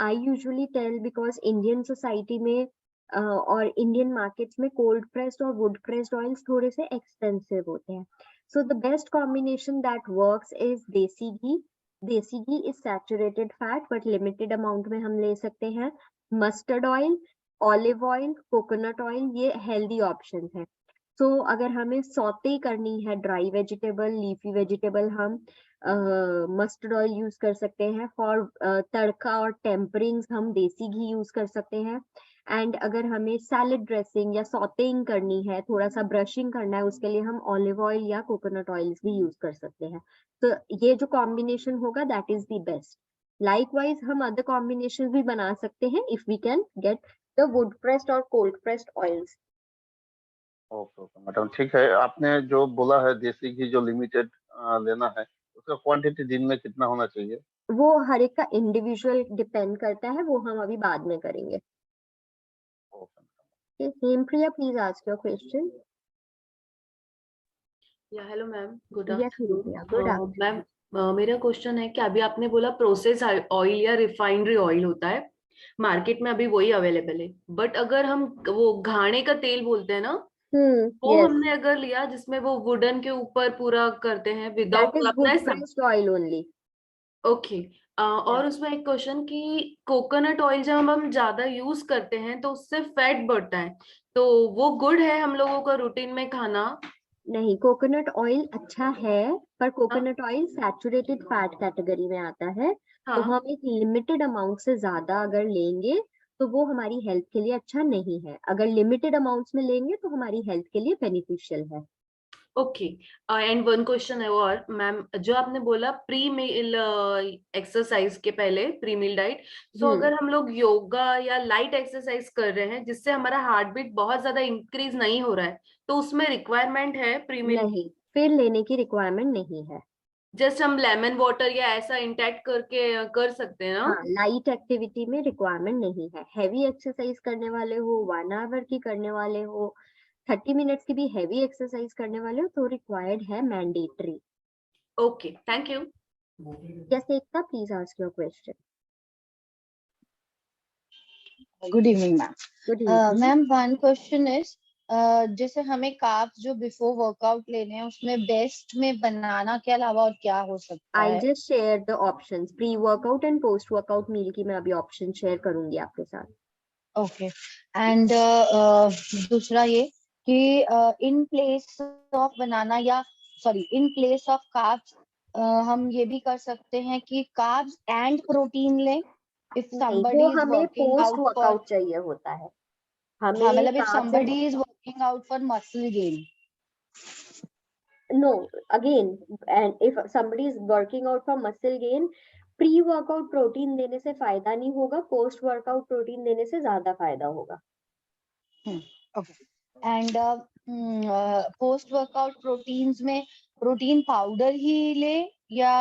I usually tell, because Indian society में और इंडियन मार्केट्स में कोल्ड प्रेस्ड और वुड प्रेस्ड ऑयल्स थोड़े से एक्सपेंसिव होते हैं। So the best combination that works is desi ghee. Desi ghee is saturated fat but limited amount में हम ले सकते हैं। Mustard oil, olive oil, coconut oil, ये हेल्दी ऑप्शन है। तो अगर हमें सौते करनी है ड्राई वेजिटेबल, लीफी वेजिटेबल, हम मस्टर्ड ऑयल यूज कर सकते हैं। फॉर तड़का और टेम्परिंग्स हम देसी घी यूज कर सकते हैं। एंड अगर हमें सैलेड ड्रेसिंग या सौतेइंग करनी है, थोड़ा सा ब्रशिंग करना है, उसके लिए हम ऑलिव ऑयल या कोकोनट ऑयल्स भी यूज कर सकते हैं। तो ये जो कॉम्बिनेशन होगा that is the best. Likewise हम अदर कॉम्बिनेशन भी बना सकते हैं if we can get the wood pressed और cold pressed oils. Okay okay madam, ठीक है। आपने जो बोला है देसी घी जो लिमिटेड लेना है, उसका क्वांटिटी दिन में कितना होना चाहिए? वो हर एक का इंडिविजुअल डिपेंड करता है, वो हम अभी बाद में करेंगे। Okay. Hempriya, please ask your question. या hello ma'am, good Yes, afternoon. Himpriya, good afternoon. Ma'am, मेरा क्वेश्चन है कि अभी आपने बोला प्रोसेस ऑयल या रिफाइनरी ऑयल होता है, मार्केट में अभी वही अवेलेबल है, बट अगर हम वो घाने का तेल बोलते हैं ना, वो Yes, हमने अगर लिया जिसमें वो वुडन के ऊपर पूरा करते हैं that विदाउट is अपना wood pressed oil only. Okay. और उसमें एक क्वेश्चन कि कोकोनट ऑयल जब हम ज्यादा यूज करते हैं तो उससे फैट बढ़ता है, तो वो गुड है हम लोगों का रूटीन में खाना? नहीं, कोकोनट ऑयल अच्छा है, पर हाँ coconut oil saturated fat category में आता है। तो हाँ, हम एक लिमिटेड अमाउंट से ज्यादा अगर लेंगे तो वो हमारी हेल्थ के लिए अच्छा नहीं है। अगर लिमिटेड अमाउंट्स में लेंगे तो हमारी हेल्थ के लिए बेनिफिशियल है। ओके। एंड वन क्वेश्चन है और मैम, जो आपने बोला प्री मील एक्सरसाइज के पहले प्री मील डाइट, सो अगर हम लोग योगा या लाइट एक्सरसाइज कर रहे हैं जिससे हमारा हार्ट बीट बहुत ज्यादा इंक्रीज नहीं हो रहा है, तो उसमें रिक्वायरमेंट है प्री मील? नहीं, फिर लेने की रिक्वायरमेंट नहीं है। जस्ट हम लेमन वाटर या ऐसा इंटेक्ट करके कर सकते हैं ना? हाँ, लाइट एक्टिविटी में रिक्वायरमेंट नहीं है। हैवी एक्सरसाइज करने वाले हो, 1 आवर की करने वाले हो, 30 मिनट्स की भी हैवी एक्सरसाइज करने वाले हो, तो रिक्वायर्ड है, mandatory. Okay, thank you. Yes Ekta, please ask your question. Good evening ma'am. Good evening. Ma'am, one question is, जैसे हमें कार्ब्स जो बिफोर वर्कआउट लेने हैं उसमें बेस्ट में बनाना के अलावा और क्या हो सकता आई है? Just share the options, pre workout and post workout meal की मैं अभी ऑप्शन शेयर करूंगी आपके साथ। ओके। एंड दूसरा ये कि इन प्लेस ऑफ बनाना या sorry in place of carbs हम ये भी कर सकते हैं कि कार्ब्स एंड प्रोटीन लें इफ नहीं, somebody वो is हमें working post out for, workout चाहिए होता है। हाँ हमें मतलब if carbs and somebody is working out for muscle gain. no, again, and if somebody is working out for muscle gain, pre workout protein देने से फायदा नहीं होगा, पोस्ट वर्कआउट प्रोटीन देने से ज्यादा फायदा होगा। Okay. And post workout proteins में प्रोटीन पाउडर ही ले या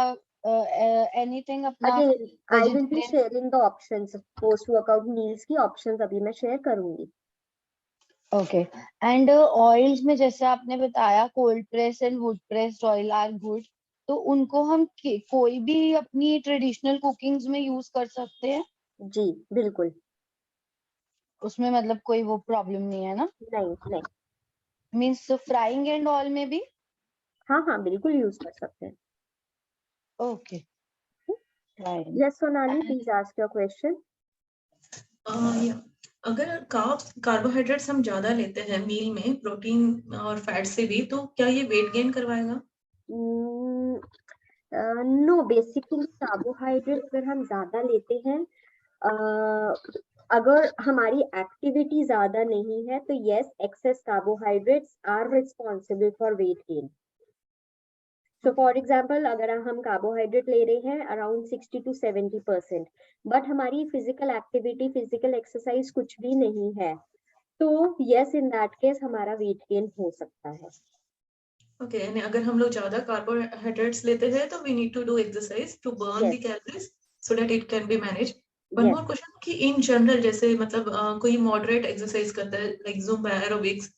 एनीथिंग अपना again I will be vegetarian? Sharing the options, post workout meals की ऑप्शंस अभी मैं शेयर करूंगी। ओके। एंड ऑयल्स में जैसे आपने बताया cold press and wood pressed oil are good, तो उनको हम कोई भी अपनी ट्रेडिशनल कुकिंग्स में यूज कर सकते हैं? जी बिल्कुल। उसमें मतलब कोई वो प्रॉब्लम नहीं है ना? नहीं नहीं, मीन्स फ्राइंग एंड ऑयल में भी? हाँ हाँ बिल्कुल यूज कर सकते हैं। Okay. Yes Sonali, please ask your question. अगर कार्बोहाइड्रेट्स हम ज्यादा लेते हैं मील में प्रोटीन और फैट से भी, तो क्या ये वेट गेन करवाएगा? नो, बेसिकली कार्बोहाइड्रेट अगर हम ज्यादा लेते हैं, अगर हमारी एक्टिविटी ज्यादा नहीं है तो yes, excess carbohydrates are responsible for weight gain. So for example, अगर हम कार्बोहाइड्रेट ले रहे हैं अराउंड 60 to 70%, बट हमारी फिजिकल एक्टिविटी, फिजिकल एक्सरसाइज कुछ भी नहीं है, तो yes, in that case हमारा weight gain हो सकता है. ओके, यानी अगर हम लोग ज्यादा कार्बोहाइड्रेट्स लेते हैं तो we need to do exercise to burn the Yes. Calories so that it can be manage. One Yes. More question कि इन जनरल जैसे मतलब कोई मॉडरेट एक्सरसाइज करता है like Zumba aerobics,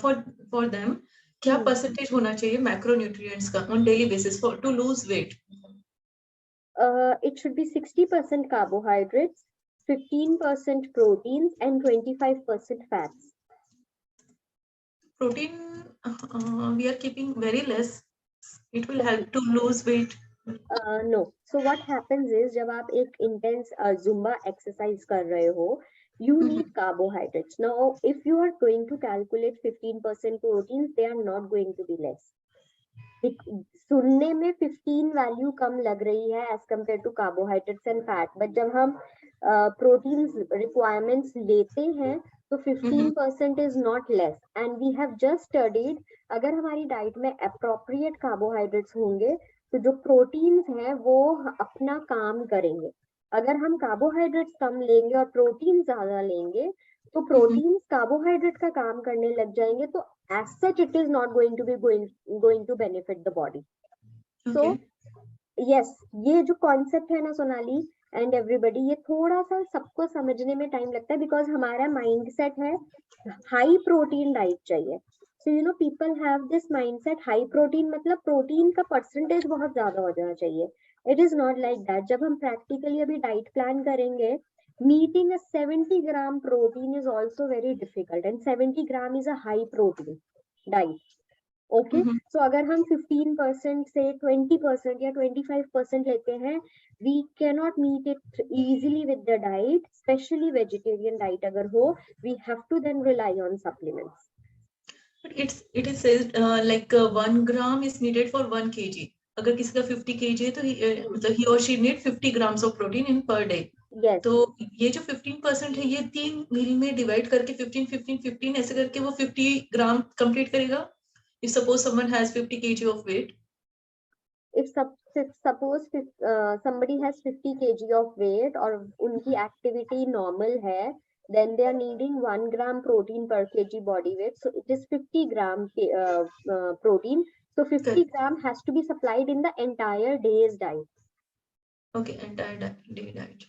for them क्या परसेंटेज होना चाहिए मैक्रोन्यूट्रिएंट्स का on daily basis for to lose weight? It should be 60% carbohydrates, 15% proteins, and 25% fats. Protein we are keeping very less. It will help to lose weight. No. So what happens is जब आप एक intense Zumba exercise कर रहे हो, you need carbohydrates. Now, if you are going to calculate 15% proteins, they are not going to be less. सुनने में 15 वैल्यू कम लग रही है as compared to carbohydrates and fat, but जब हम proteins requirements लेते हैं तो 15% is not less, and we have just studied अगर हमारी डाइट में appropriate carbohydrates होंगे तो जो प्रोटीन्स हैं वो अपना काम करेंगे. अगर हम कार्बोहाइड्रेट्स कम लेंगे और प्रोटीन ज्यादा लेंगे तो प्रोटीन्स कार्बोहाइड्रेट का काम करने लग जाएंगे, तो as such it is not going to be going to benefit the body. So yes, ये जो concept है ना सोनाली and everybody, ये थोड़ा सा सबको समझने में टाइम लगता है because हमारा mindset है high protein diet चाहिए. So you know people have this mindset high protein मतलब प्रोटीन का परसेंटेज बहुत ज्यादा हो जाना चाहिए. It is not like that. जब हम practically अभी डाइट प्लान करेंगे, meeting a 70 gram protein is also very difficult, and 70 gram is a high protein diet. Okay, so अगर हम 15% से 20% या 25% लेते हैं, we cannot meet it easily with the diet, especially vegetarian diet अगर हो, we have to then rely on supplements. But it is said like 1 gram is needed for 1 kg. अगर किसी का 50 kg है तो मतलब he or she need 50 grams of protein in per day. Yes. तो ये जो 15% है ये 3 मील में डिवाइड करके 15 15 15 ऐसे करके वो 50 ग्राम कंप्लीट करेगा. If suppose someone has 50 kg of weight. If suppose somebody has 50 kg of weight और उनकी activity normal है, then they are needing 1 gram protein per kg body weight. So it is 50 gram protein. So 50 gram has to be supplied in the entire day's diet. Okay, entire day diet.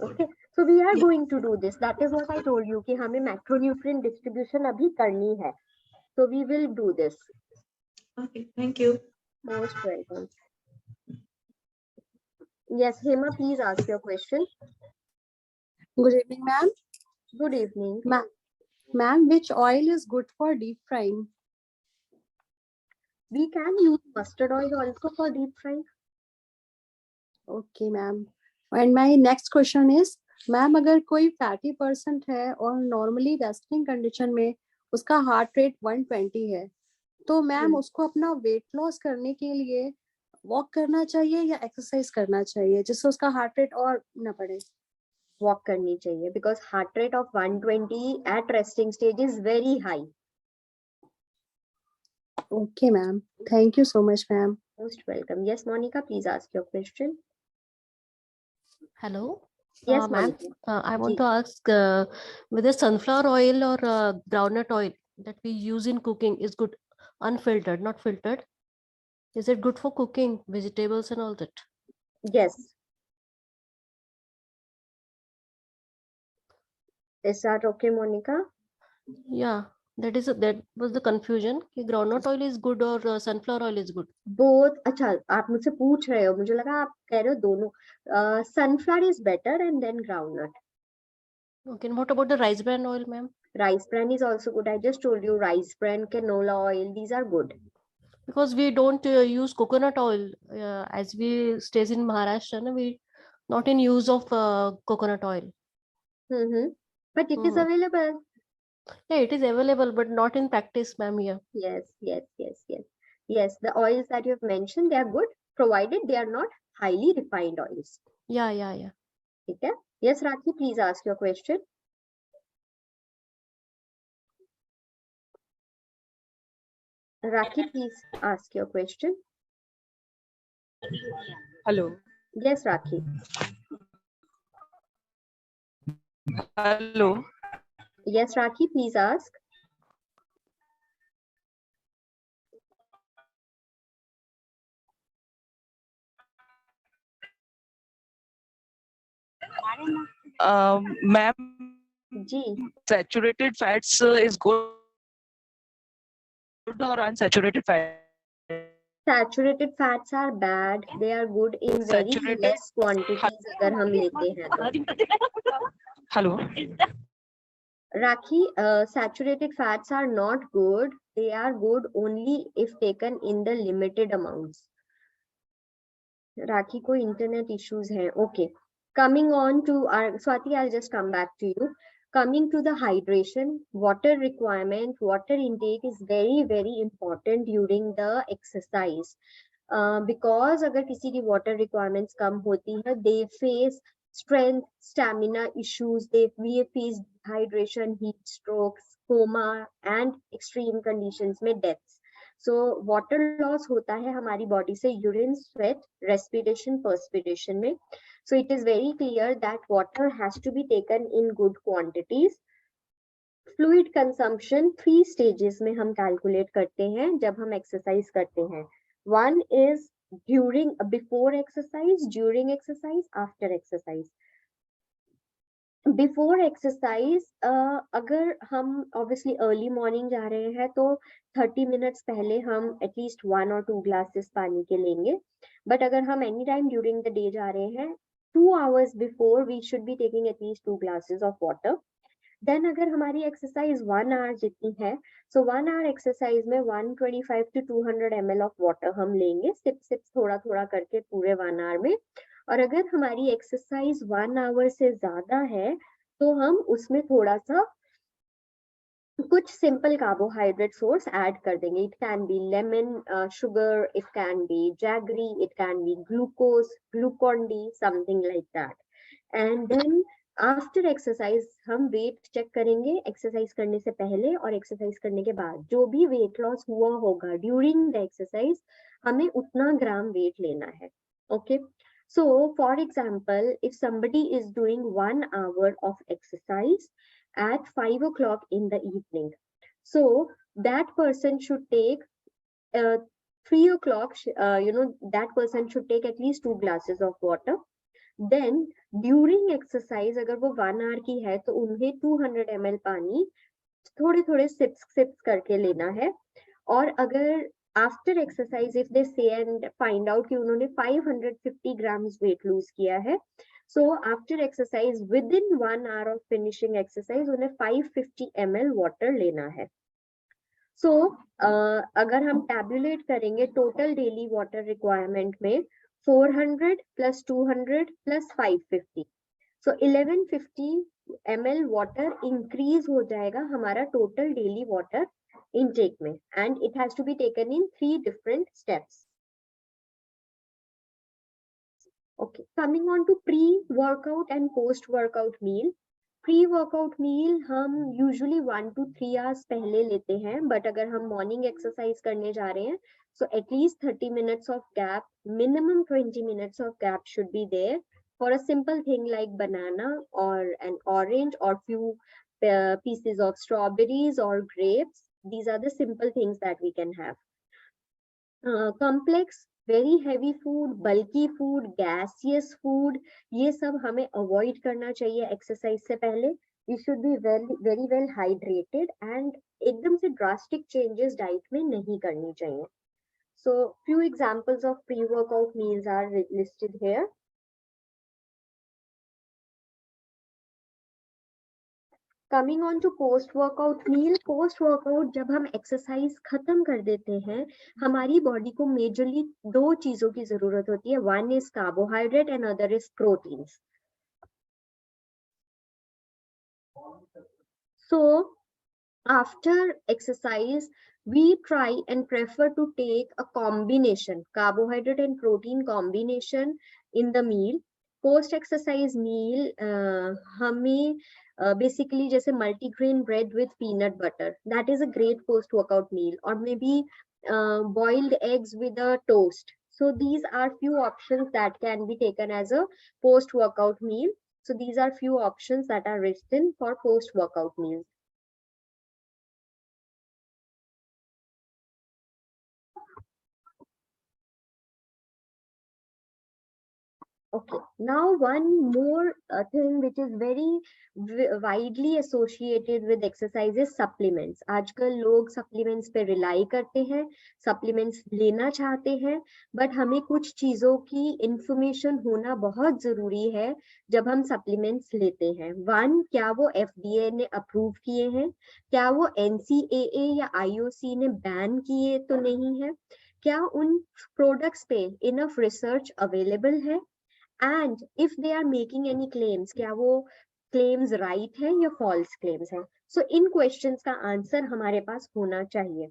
Okay, so we are going to do this. That is what I told you कि हमें macronutrient distribution अभी करनी है. So we will do this. Okay, thank you. Most welcome. Yes, Hema, please ask your question. Good evening, ma'am. Good evening. Ma'am, which oil is good for deep frying? We can use mustard oil also for deep frying. Okay, ma'am. And my next question is, ma'am, अगर कोई fatty person है और normally resting condition में उसका heart rate 120 है, तो मैम उसको अपना weight loss करने के लिए walk करना चाहिए या exercise करना चाहिए जिससे उसका heart rate और ना बढ़े? Walk करनी चाहिए because heart rate of 120 at resting stage is very high. Okay, ma'am. Thank you so much, ma'am. Most welcome. Yes, Monica, please ask your question. Hello. Yes, ma'am. Monica. I want to ask whether sunflower oil or groundnut oil that we use in cooking is good, unfiltered, not filtered. Is it good for cooking vegetables and all that? Yes. Is that okay, Monica? Yeah, that was the confusion. कि groundnut oil is good or sunflower oil is good. Both. अच्छा, आप मुझसे पूछ रहे हो, मुझे लगा आप कह रहे हो दोनों. Sunflower is better and then groundnut. Okay, and what about the rice bran oil, ma'am? Rice bran is also good. I just told you rice bran, canola oil, these are good. Because we don't use coconut oil as we stays in Maharashtra, no? We not in use of coconut oil. But it is available. Yeah, it is available, but not in practice, ma'am, here. Yes. Yes, the oils that you have mentioned, they are good, provided they are not highly refined oils. Yeah. Okay. Yes, Rakhi, please ask your question. Rakhi, please ask your question. Hello. Yes, Rakhi. Hello. Yes, Rakhi, please ask. Ma'am, ji, saturated fats is good or unsaturated fat? saturated fats are bad. They are good in very Saturated. less quantities अगर हम लेते हैं तो. Hello. Rakhi, saturated fats are not good. They are good only if taken in the limited amounts. Rakhi को internet issues है. Okay. Coming on to our Swati, I'll just come back to you. Coming to the hydration, water requirement, water intake is very, very important during the exercise. Because अगर किसी की water requirements कम होती है, they face strength, stamina issues, they face dehydration, heat strokes, coma, and extreme conditions में deaths. So water loss होता है हमारी body से urine, sweat, respiration, perspiration में. So it is very clear that water has to be taken in good quantities. Fluid consumption 3 stages में हम calculate करते हैं जब हम exercise करते हैं. One is during, before exercise, during exercise, after exercise. Before exercise अगर हम ऑब्वियसली अर्ली मॉर्निंग जा रहे हैं तो 30 मिनट्स पहले हम एटलीस्ट 1 और 2 ग्लासेस पानी के लेंगे. बट अगर हम any time during the day जा रहे हैं 2 hours before we should be taking at least 2 glasses of water. Then अगर हमारी एक्सरसाइज 1 hour जितनी है, सो 1 hour एक्सरसाइज में 125 to 200 ml ऑफ वाटर हम लेंगे, सिप सिप थोड़ा थोड़ा करके पूरे 1 hour में. और अगर हमारी एक्सरसाइज 1 hour से ज्यादा है तो हम उसमें थोड़ा सा कुछ सिंपल कार्बोहाइड्रेट सोर्स ऐड कर देंगे. It can be lemon sugar, it can be jaggery, it can be glucose, Glucon D, something like that. And then after exercise हम वेट चेक करेंगे एक्सरसाइज करने से पहले और एक्सरसाइज करने के बाद. जो भी वेट लॉस हुआ होगा ड्यूरिंग द एक्सरसाइज हमें उतना ग्राम वेट लेना है. Okay. So, for example, if somebody is doing 1 hour of exercise at 5 o'clock in the evening, so that person should take 3 o'clock, that person should take at least 2 glasses of water. Then, during exercise, अगर वो 1 hour की है तो उन्हें 200 ml पानी थोड़े थोड़े sips करके लेना है. और अगर आफ्टर एक्सरसाइज इफ दे से एंड फाइंड आउट कि उन्होंने 550 grams वेट लूज किया है, so after exercise with in 1 hour of finishing exercise उन्हें 550 ml वाटर लेना है. सो अगर हम टैबुलेट करेंगे टोटल डेली वाटर रिक्वायरमेंट में 400 plus 200 plus 550, सो 1150 ml वाटर इंक्रीज हो जाएगा हमारा टोटल डेली वाटर intake में, and it has to be taken in 3 different steps. Okay, coming on to pre-workout and post-workout meal. Pre-workout meal हम usually 1 to 3 hours पहले लेते हैं, but अगर हम morning exercise करने जा रहे हैं, so at least 30 minutes of gap, minimum 20 minutes of gap should be there for a simple thing like banana or an orange or few pieces of strawberries or grapes. These are the simple things that we can have. Complex, very heavy food, bulky food, gaseous food, ये सब हमें avoid करना चाहिए exercise से पहले. You should be very well hydrated and एकदम से drastic changes diet में नहीं करनी चाहिए. So few examples of pre-workout meals are listed here. Coming on to post workout meal. Post workout जब हम एक्सरसाइज खत्म कर देते हैं हमारी बॉडी को मेजरली 2 चीजों की जरूरत होती है. One is carbohydrate and other is proteins. So after exercise we try and prefer to take a combination carbohydrate and protein combination in the meal. post exercise meal हमें basically जैसे multigrain bread with peanut butter, that is a great post workout meal, or maybe boiled eggs with a toast. So these are few options that can be taken as a post workout meal. So these are few options that are written for post workout meals. Okay, now one more thing which is very widely associated with exercise is supplements. आजकल लोग supplements पे rely करते हैं, supplements लेना चाहते हैं, but हमें कुछ चीजों की information होना बहुत जरूरी है जब हम supplements लेते हैं. One, क्या वो FDA ने approve किए हैं? क्या वो NCAA या IOC ने ban किए तो नहीं है? क्या उन products पे enough research available है? And if they are making any claims, क्या वो claims right है या false claims है? So इन questions का answer हमारे पास होना चाहिए.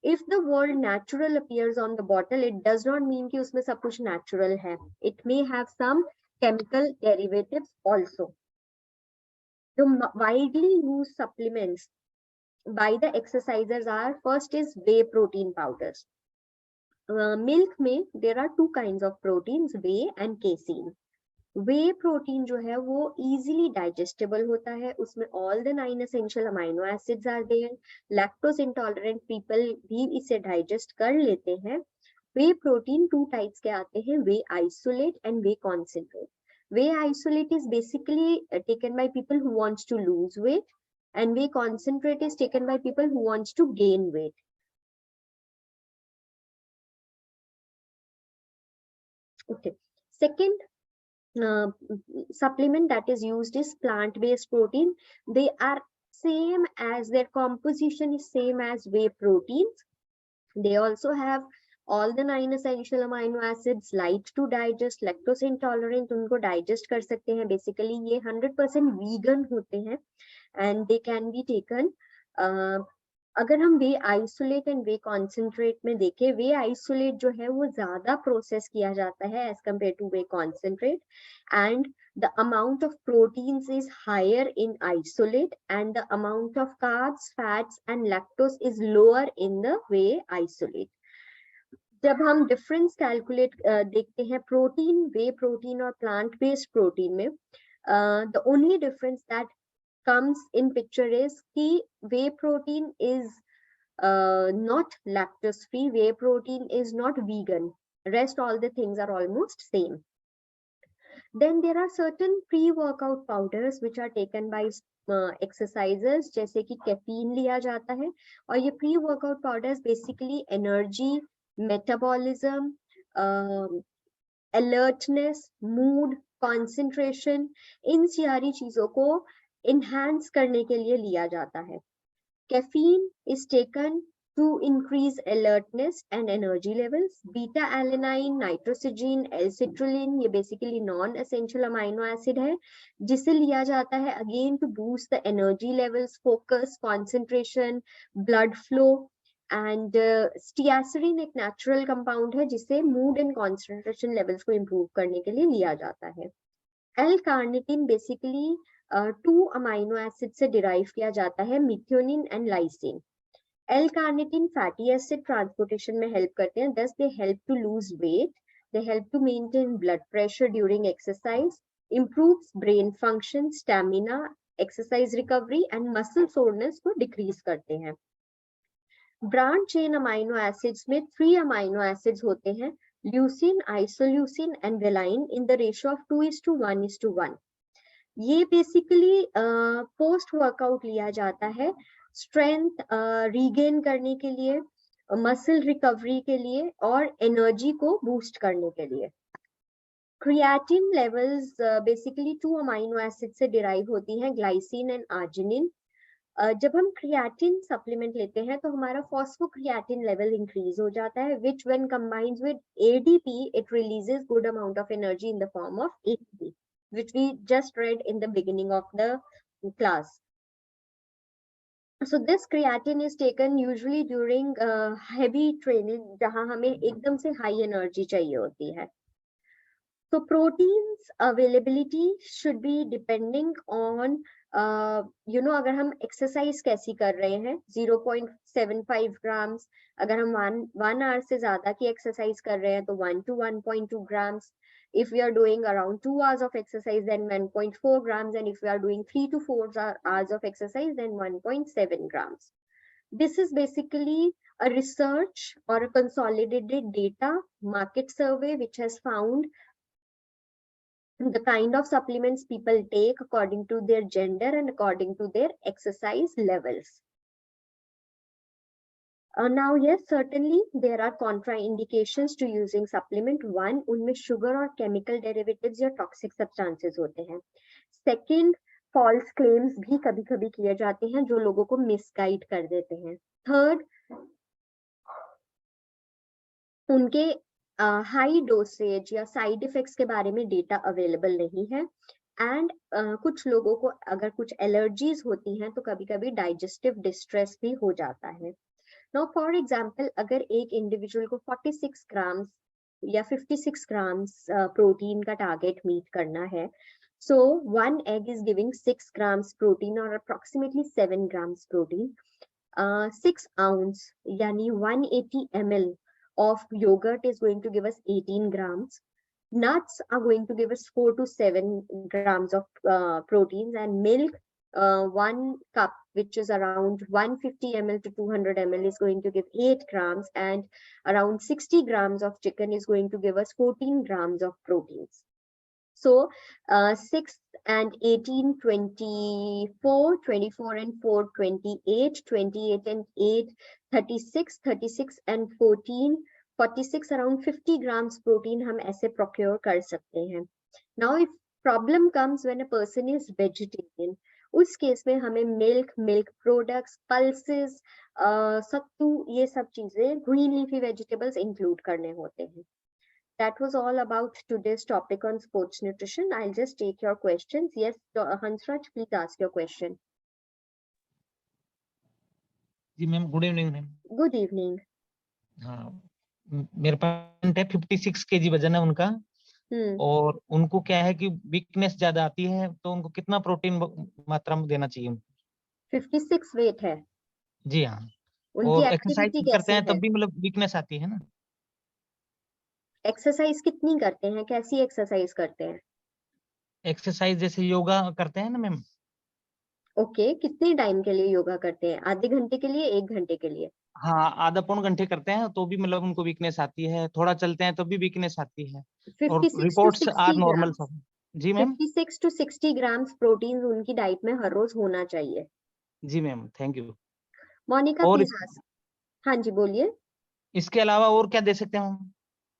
If the word natural appears on the bottle, it does not mean कि उसमें सब कुछ natural है. It may have some chemical derivatives also. The widely used supplements by the exercisers are, first is whey protein powders. Milk में there are two kinds of proteins, whey and casein. Whey protein जो है वो इजीली डाइजेस्टेबल होता है, उसमें all the 9 essential amino acids are there. Lactose intolerant people भी इसे डाइजेस्ट कर लेते हैं. वे प्रोटीन टू टाइप्स के आते हैं, whey isolate and whey concentrate. Whey isolate is basically taken by people who wants to lose weight and whey concentrate is taken by people who wants to gain weight. Okay, second supplement that is used is plant-based protein. They are same as, their composition is same as whey proteins. They also have all the 9 essential amino acids, light to digest, lactose intolerant उनको digest कर सकते हैं. Basically ये 100% vegan होते हैं and they can be taken. अगर हम वे आइसोलेट एंड वे कॉन्सेंट्रेट में देखें, वे आइसोलेट जो है वो ज्यादा प्रोसेस किया जाता है as compare to whey concentrate, and the amount of proteins is higher in isolate and the amount of carbs, fats and lactose is lower in the whey isolate. जब हम डिफरेंस कैलकुलेट देखते हैं प्रोटीन, वे प्रोटीन और प्लांट बेस्ड प्रोटीन में, the only difference that comes in picture is कि whey protein is not lactose free, whey protein is not vegan, rest all the things are almost same. Then there are certain pre-workout powders which are taken by exercisers, जैसे कि caffeine लिया जाता है, और ये pre-workout powders basically energy, metabolism, alertness, mood, concentration, इन सारी चीजों को enhance करने के लिए लिया जाता है. Caffeine is taken to increase alertness and energy levels. Beta alanine, nitrosamine, L-citrulline, ये basically non-essential amino acid है जिसे लिया जाता है again to boost the energy levels, focus, concentration, blood flow. And stearin एक natural compound है जिसे mood and concentration levels को improve करने के लिए लिया जाता है. L-carnitine basically 2 अमाइनो एसिड से डिराइव किया जाता है, methionine and lysine. L-carnitine fatty acid transportation में हेल्प करते हैं, thus they help to lose weight, they help to maintain blood pressure during exercise, improves brain function, stamina, exercise recovery and muscle soreness को डिक्रीज करते हैं. ब्रांच चेन अमाइनो एसिड्स में 3 अमाइनो एसिड्स होते हैं, leucine, isoleucine and valine in the ratio of 2:1:1. ये बेसिकली पोस्ट वर्कआउट लिया जाता है स्ट्रेंथ रीगेन करने के लिए, मसल रिकवरी के लिए और एनर्जी को बूस्ट करने के लिए. Creatine levels basically 2 amino acid से डिराइव होती हैं, ग्लाइसिन एंड आर्जिनिन. जब हम क्रिएटिन सप्लीमेंट लेते हैं तो हमारा फॉस्फोक्रिएटिन लेवल इंक्रीज हो जाता है, which when combined with ADP it releases good amount of energy in the form of ATP, which we just read in the beginning of the class. So this creatine is taken usually during heavy training जहां हमें एकदम से high energy चाहिए होती है. So proteins availability should be depending on अगर हम एक्सरसाइज कैसी कर रहे हैं, 0.75 ग्राम्स. अगर हम 1 आवर से ज्यादा की एक्सरसाइज कर रहे हैं तो 1 to 1.2 grams. If we are doing around 2 hours of exercise, then 1.4 grams, and if we are doing 3 to 4 hours of exercise, then 1.7 grams. This is basically a research or a consolidated data market survey which has found the kind of supplements people take according to their gender and according to their exercise levels. Now, yes, certainly there are contraindications to using supplement. One, उनमें sugar और chemical derivatives या toxic substances होते हैं. Second, false claims भी कभी-कभी किए जाते हैं जो लोगों को misguide कर देते हैं. Third, उनके हाई डोसेज या साइड इफेक्ट्स के बारे में डेटा अवेलेबल नहीं है. एंड कुछ लोगों को अगर कुछ एलर्जीज होती हैं तो कभी-कभी डाइजेस्टिव डिस्ट्रेस भी हो जाता है. नाउ फॉर एग्जांपल, अगर एक इंडिविजुअल को 46 ग्राम्स या 56 ग्राम्स प्रोटीन का टारगेट मीट करना है, so one egg is giving 6 grams protein or approximately 7 grams protein. 6 ounce yani 180 ml of yogurt is going to give us 18 grams. Nuts are going to give us 4 to 7 grams of proteins, and milk, 1 cup, which is around 150 ml to 200 ml, is going to give 8 grams, and around 60 grams of chicken is going to give us 14 grams of proteins. So 6 and 18, 24, 24 and 4, 28, 28 and 8, 36, 36 and 14, 46, around 50 grams protein हम ऐसे procure कर सकते हैं. Now if problem comes when a person is vegetarian, उस केस में हमें milk, milk products, pulses, सत्तू, ये सब चीजें green leafy vegetables include करने होते हैं. That was all about today's topic on sports nutrition. I'll just take your questions. Yes, Hansraj, please ask your question. जी ma'am, good evening ma'am. Good evening. हाँ, मेरे पास 56 kg वजन है उनका. और उनको क्या है कि वीकनेस ज्यादा आती है, तो उनको कितना प्रोटीन मात्रा में देना चाहिए? 56 वेट है. जी हाँ. उनकी और एक्सरसाइज एक्टिविटी करते हैं कैसी है? तब भी मतलब वीकनेस आती है ना. एक्सरसाइज कितनी करते हैं? कैसी एक्सरसाइज करते हैं? एक्सरसाइज जैसे योगा करते हैं ना मैम. ओके, कितने टाइम के लिए योगा करते हैं? आधे घंटे के लिए, 1 घंटे के लिए? हाँ, आधा पौन घंटे करते हैं तो भी मतलब उनको वीकनेस आती है. थोड़ा चलते हैं तो भी वीकनेस आती है. और 56 to reports are 60 normal grams. सब. जी मैम. 56 to 60 grams प्रोटीन उनकी डाइट में हर रोज होना चाहिए. जी मैम, थैंक यू. मोनिका और प्लीज आस्क. हाँ जी, बोलिए. इसके अलावा और क्या दे सकते हैं हम?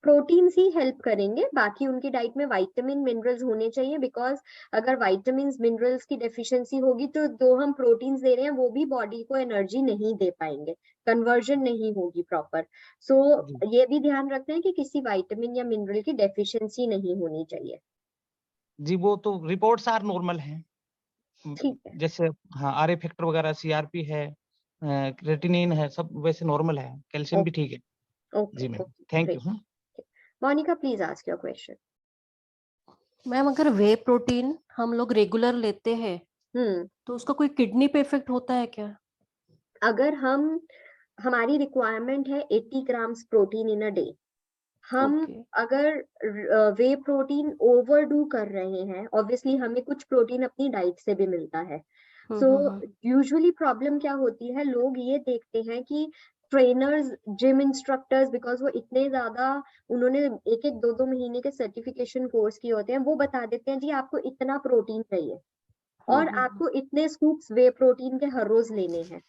प्रोटीन्स ही हेल्प करेंगे. बाकी उनकी डाइट में विटामिन मिनरल्स होने चाहिए, बिकॉज अगर विटामिन मिनरल्स की डेफिशिएंसी होगी तो जो हम प्रोटीन्स दे रहे हैं वो भी बॉडी को एनर्जी नहीं दे पाएंगे, कन्वर्जन नहीं होगी प्रॉपर. सो ये भी ध्यान रखना है कि किसी विटामिन या मिनरल की डेफिशिएंसी नहीं होनी चाहिए. जी, वो तो रिपोर्ट्स आर नॉर्मल हैं. ठीक है. जैसे हाँ, आर फैक्टर वगैरह, सीआरपी है, क्रेटिनिन है, सब वैसे नॉर्मल है. कैल्शियम भी ठीक है. जी ma'am, thank you. Monica please ask your question. Ma'am, अगर वे प्रोटीन हम लोग रेगुलर लेते हैं तो उसका कोई किडनी पे इफेक्ट होता है क्या? अगर हमारी रिक्वायरमेंट है 80 grams protein in a day, हम अगर वे प्रोटीन ओवरडू कर रहे हैं, ऑब्वियसली हमें कुछ प्रोटीन अपनी डाइट से भी मिलता है. सो यूजुअली प्रॉब्लम क्या होती है, लोग ये देखते हैं कि ट्रेनर्स, जिम इंस्ट्रक्टर्स, बिकॉज वो इतने ज्यादा, उन्होंने 1-1, 2-2 महीने के सर्टिफिकेशन कोर्स किए होते हैं, वो बता देते हैं जी आपको इतना प्रोटीन चाहिए और आपको इतने स्कूप्स वे प्रोटीन के हर रोज लेने हैं.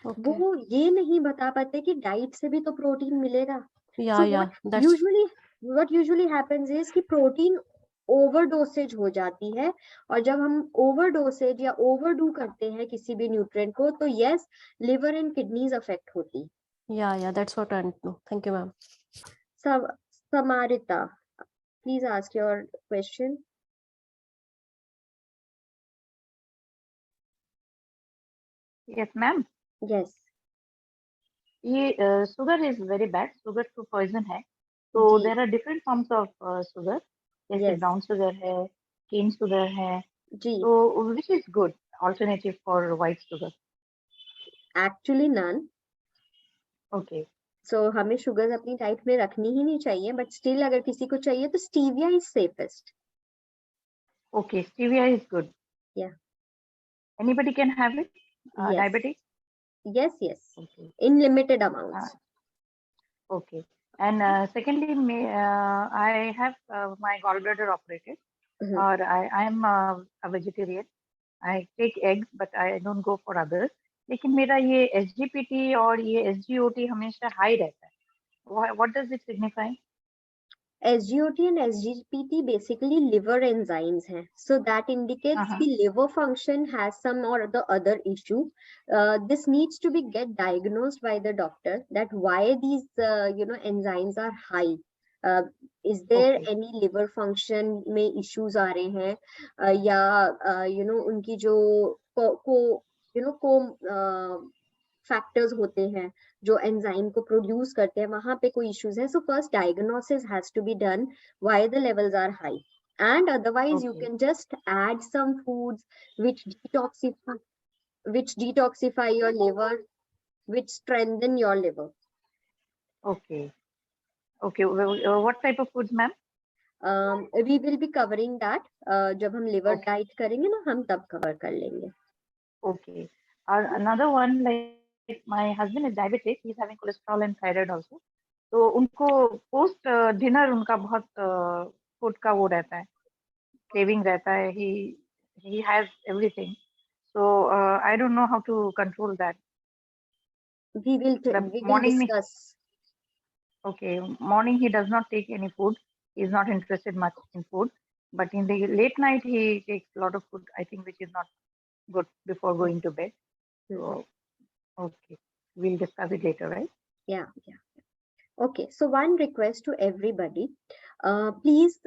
वो ये नहीं बता पाते कि डाइट से भी तो प्रोटीन मिलेगा. what usually happens is कि प्रोटीन ओवरडोसेज हो जाती है, और जब हम ओवरडोसेज या ओवरडू करते हैं किसी भी न्यूट्रिएंट को तो yes, liver and kidneys affect होती. that's what I know. Thank you ma'am. Samarita, please ask your question. Yes ma'am. Yes. ये sugar is very bad. Sugar to poison है. So there are different forms of sugar. जैसे brown sugar है, cane sugar है. So which is good alternative for white sugar? Actually none. Okay. So हमें शुगर अपनी डाइट में रखनी ही नहीं चाहिए, बट स्टिल अगर किसी को चाहिए तो stevia is safest. Okay, stevia is good. Yeah. Anybody can have it? Yes. Diabetes? Yes, yes. Okay. In limited amounts. Okay. And secondly, I have my gallbladder operated. or I am a vegetarian. I take eggs, but I don't go for others. लेकिन मेरा ये SGPT और ये SGOT हमेशा हाई रहता है. What does it signify? SGOT and SGPT basically liver enzymes हैं. So that indicates the liver function has some or the other issue. This needs to be get diagnosed by the doctor that why these enzymes are high. Is there any liver function में issues आ रहे हैं या उनकी जो फैक्टर्स होते हैं जो एंजाइम को प्रोड्यूस करते हैं वहां पे कोई इश्यूज है. So first diagnosis has to be done why the levels are high and otherwise you can just add some foods which detoxify your liver, which strengthen your liver. Okay. What type of foods, ma'am? We will be covering that जब हम liver diet करेंगे ना हम तब cover कर लेंगे. Okay. Another one, like my husband is diabetic, he's having cholesterol and thyroid also. तो उनको post dinner उनका बहुत food का वो रहता है, craving रहता है. He has everything. So I don't know how to control that. We will discuss. Okay, morning he does not take any food. He's not interested much in food. But in the late night he takes a lot of food, I think, which is not good before going to bed. So, okay, we'll discuss it later, right? Yeah. Okay, so one request to everybody, please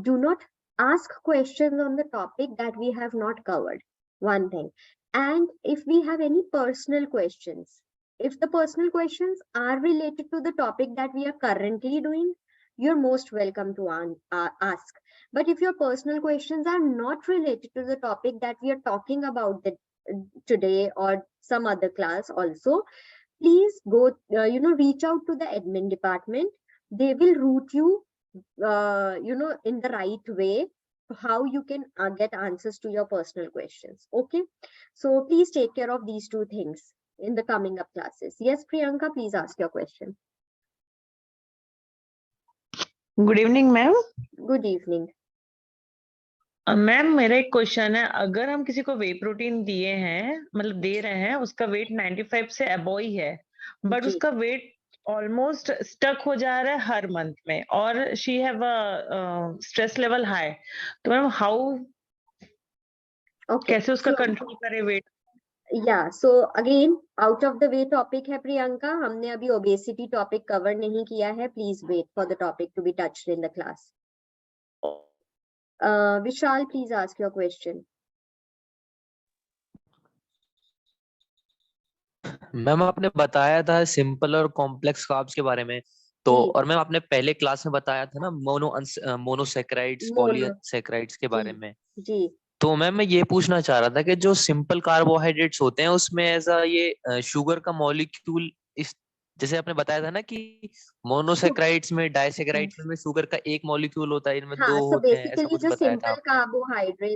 do not ask questions on the topic that we have not covered, one thing. And if we have any personal questions, if the personal questions are related to the topic that we are currently doing, you're most welcome to ask. But if your personal questions are not related to the topic that we are talking about today or some other class also, please go, reach out to the admin department. They will route you, in the right way, how you can get answers to your personal questions. Okay, so please take care of these two things in the coming up classes. Yes, Priyanka, please ask your question. Good evening ma'am. Good evening ma'am, मेरा एक क्वेश्चन है. अगर हम किसी को वे प्रोटीन दिए हैं, मतलब दे रहे हैं, उसका वेट 95 से अबव ही है, बट उसका वेट ऑलमोस्ट स्टक हो जा रहा है हर मंथ में, और she have a stress level high, तो मैम हाउ कैसे उसका कंट्रोल करे wait? Yeah, so again, out of the way topic है प्रियंका. हमने अभी obesity topic cover नहीं किया है. Please wait for the topic to be touched in the class. Vishal, please ask your question. Ma'am, आपने बताया था सिंपल और कॉम्प्लेक्स कार्ब्स के बारे में, तो और मैम आपने पहले क्लास में बताया था ना मोनोसैकेराइड्स, पॉलीसैकेराइड्स के बारे में. जी. तो मैम मैं ये पूछना चाह रहा था कि जो सिंपल कार्बोहाइड्रेट्स होते हैं उसमें ऐसा ये शुगर का मॉलिक्यूल, इस जैसे आपने बताया था ना कि मोनोसैकेराइड्स में, डाइसैकेराइड्स में शुगर का एक मॉलिक्यूल होता है, इनमें दो होते हैं, ऐसा कुछ बताया था आपने.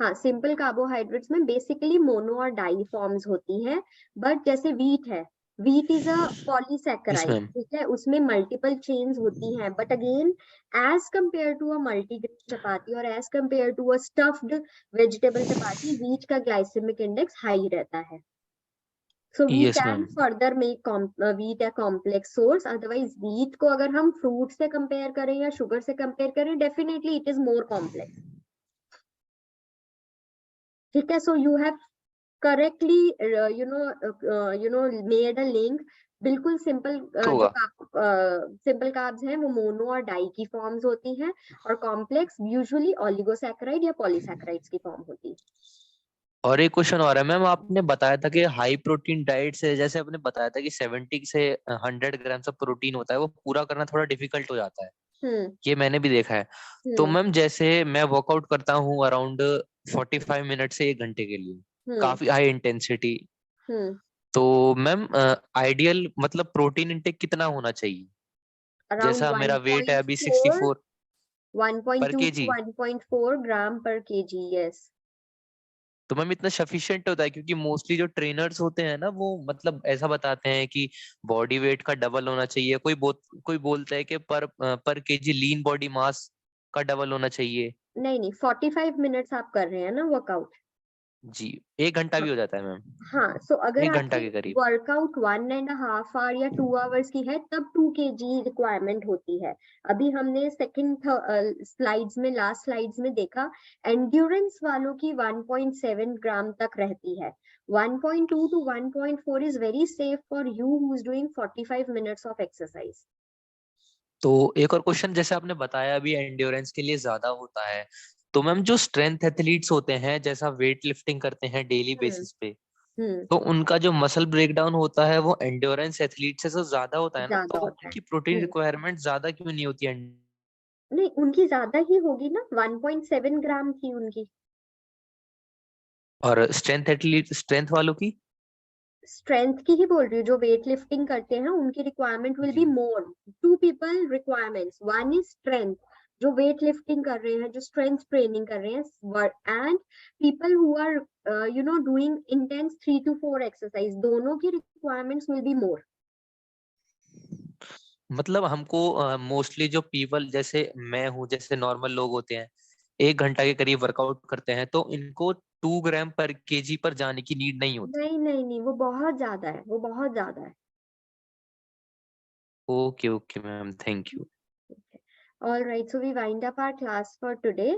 सिंपल कार्बोहाइड्रेट्स में बेसिकली मोनो और डाई फॉर्म्स होती हैं. बट जैसे व्हीट है, व्हीट इज अ पॉलीसैकेराइड, ठीक है, उसमें मल्टीपल चेन्स होती हैं. But again as compare to a multigrain chapati और as compare to a stuffed vegetable chapati, wheat का ग्लाइसेमिक इंडेक्स हाई रहता है. So we can further make wheat a complex source. Otherwise wheat को अगर हम fruit से compare करें या sugar से compare करें, definitely it is more complex. ठीक है, so you have correctly made a link. बिल्कुल सिंपल सिंपल कार्ब्स हैं वो मोनो और डाई की फॉर्म्स होती हैं, और कॉम्प्लेक्स यूजुअली ओलिगोसैकेराइड या पॉलीसैकेराइड्स की फॉर्म होती है. और एक क्वेश्चन और है मैम, आपने बताया था कि हाई प्रोटीन डाइट से, जैसे आपने बताया था कि 70 से 100 ग्राम ऑफ प्रोटीन होता है, वो पूरा करना थोड़ा डिफिकल्ट हो जाता है. ये मैंने भी देखा है. तो मैम जैसे मैं वर्कआउट करता हूँ अराउंड 45 मिनट से 1 घंटे के लिए, काफी हाई इंटेंसिटी, तो मैम आइडियल मतलब प्रोटीन इंटेक कितना होना चाहिए? जैसा मेरा वेट है अभी 64 पर केजी, 1.4 ग्राम पर केजी. यस, तो मैम इतना सफिशिएंट होता है? क्योंकि मोस्टली जो ट्रेनर्स होते हैं ना, वो मतलब ऐसा बताते हैं कि बॉडी वेट का डबल होना चाहिए. कोई बोलता है कि पर केजी लीन बॉडी मास का डबल होना चाहिए? नहीं 45 मिनट्स आप कर रहे हैं ना वर्कआउट? जी, 1 घंटा भी हो जाता है मैम, हाँ, सो अगर 1 घंटा आपकी के करीब। वर्कआउट 1.5 आवर या 2 आवर्स की है तब 2 kg रिक्वायरमेंट होती है। अभी हमने सेकंड स्लाइड्स में, लास्ट स्लाइड्स में देखा एंड्योरेंस वालों की 1.7 ग्राम तक रहती है। 1.2 to 1.4 is very safe for you who is doing 45 minutes of exercise. तो एक और क्वेश्चन, जैसे आपने बताया अभी एंड्योरेंस के लिए ज्यादा होता है, तो मैम जो स्ट्रेंथ एथलीट्स होते हैं, जैसा वेट लिफ्टिंग करते हैं डेली बेसिस पे, तो उनका जो मसल ब्रेकडाउन होता है वो एंड्योरेंस एथलीट से तो ज्यादा होता है ना, ज्यादा तो होता है। उनकी प्रोटीन रिक्वायरमेंट ज्यादा क्यों नहीं होती है? नहीं, उनकी ज्यादा ही होगी ना, 1.7 ग्राम थी उनकी। और स्ट्रेंथ एथलीट, स्ट्रेंथ वालों की? स्ट्रेंथ की ही बोल रही हूँ, जो वेट लिफ्टिंग करते हैं उनकी requirement will be more. 2 people requirements, one is strength, जो वेट लिफ्टिंग कर रहे हैं, जो स्ट्रेंथ ट्रेनिंग कर रहे हैं, and people who are you know doing intense 3 to 4 exercise, दोनों की रिक्वायरमेंट्स विल बी मोर। मतलब हमको मोस्टली जो पीपल जैसे मैं हूँ, जैसे नॉर्मल लोग होते हैं, 1 घंटा के करीब वर्कआउट करते हैं, तो इनको 2 ग्राम पर केजी पर जाने की नीड नहीं होती। नहीं, वो बहुत ज्यादा है, वो बहुत ज्यादा है। Okay okay ma'am, thank you. All right, so we wind up our class for today,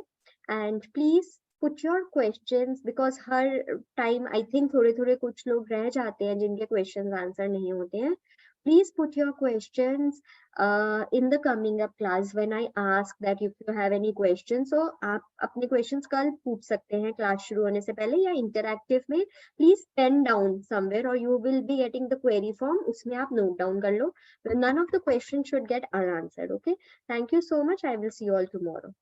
and please put your questions because her time I think थोड़े कुछ लोग रह जाते हैं जिनके questions answer नहीं होते हैं। Please put your questions in the coming up class when I ask that if you have any questions, so आप अपने questions कल पूछ सकते हैं क्लास शुरू होने से पहले या interactive में। Please pen down somewhere or you will be getting the query form, उसमें आप note down कर लो। None of the questions should get unanswered. Okay. Thank you so much. I will see you all tomorrow.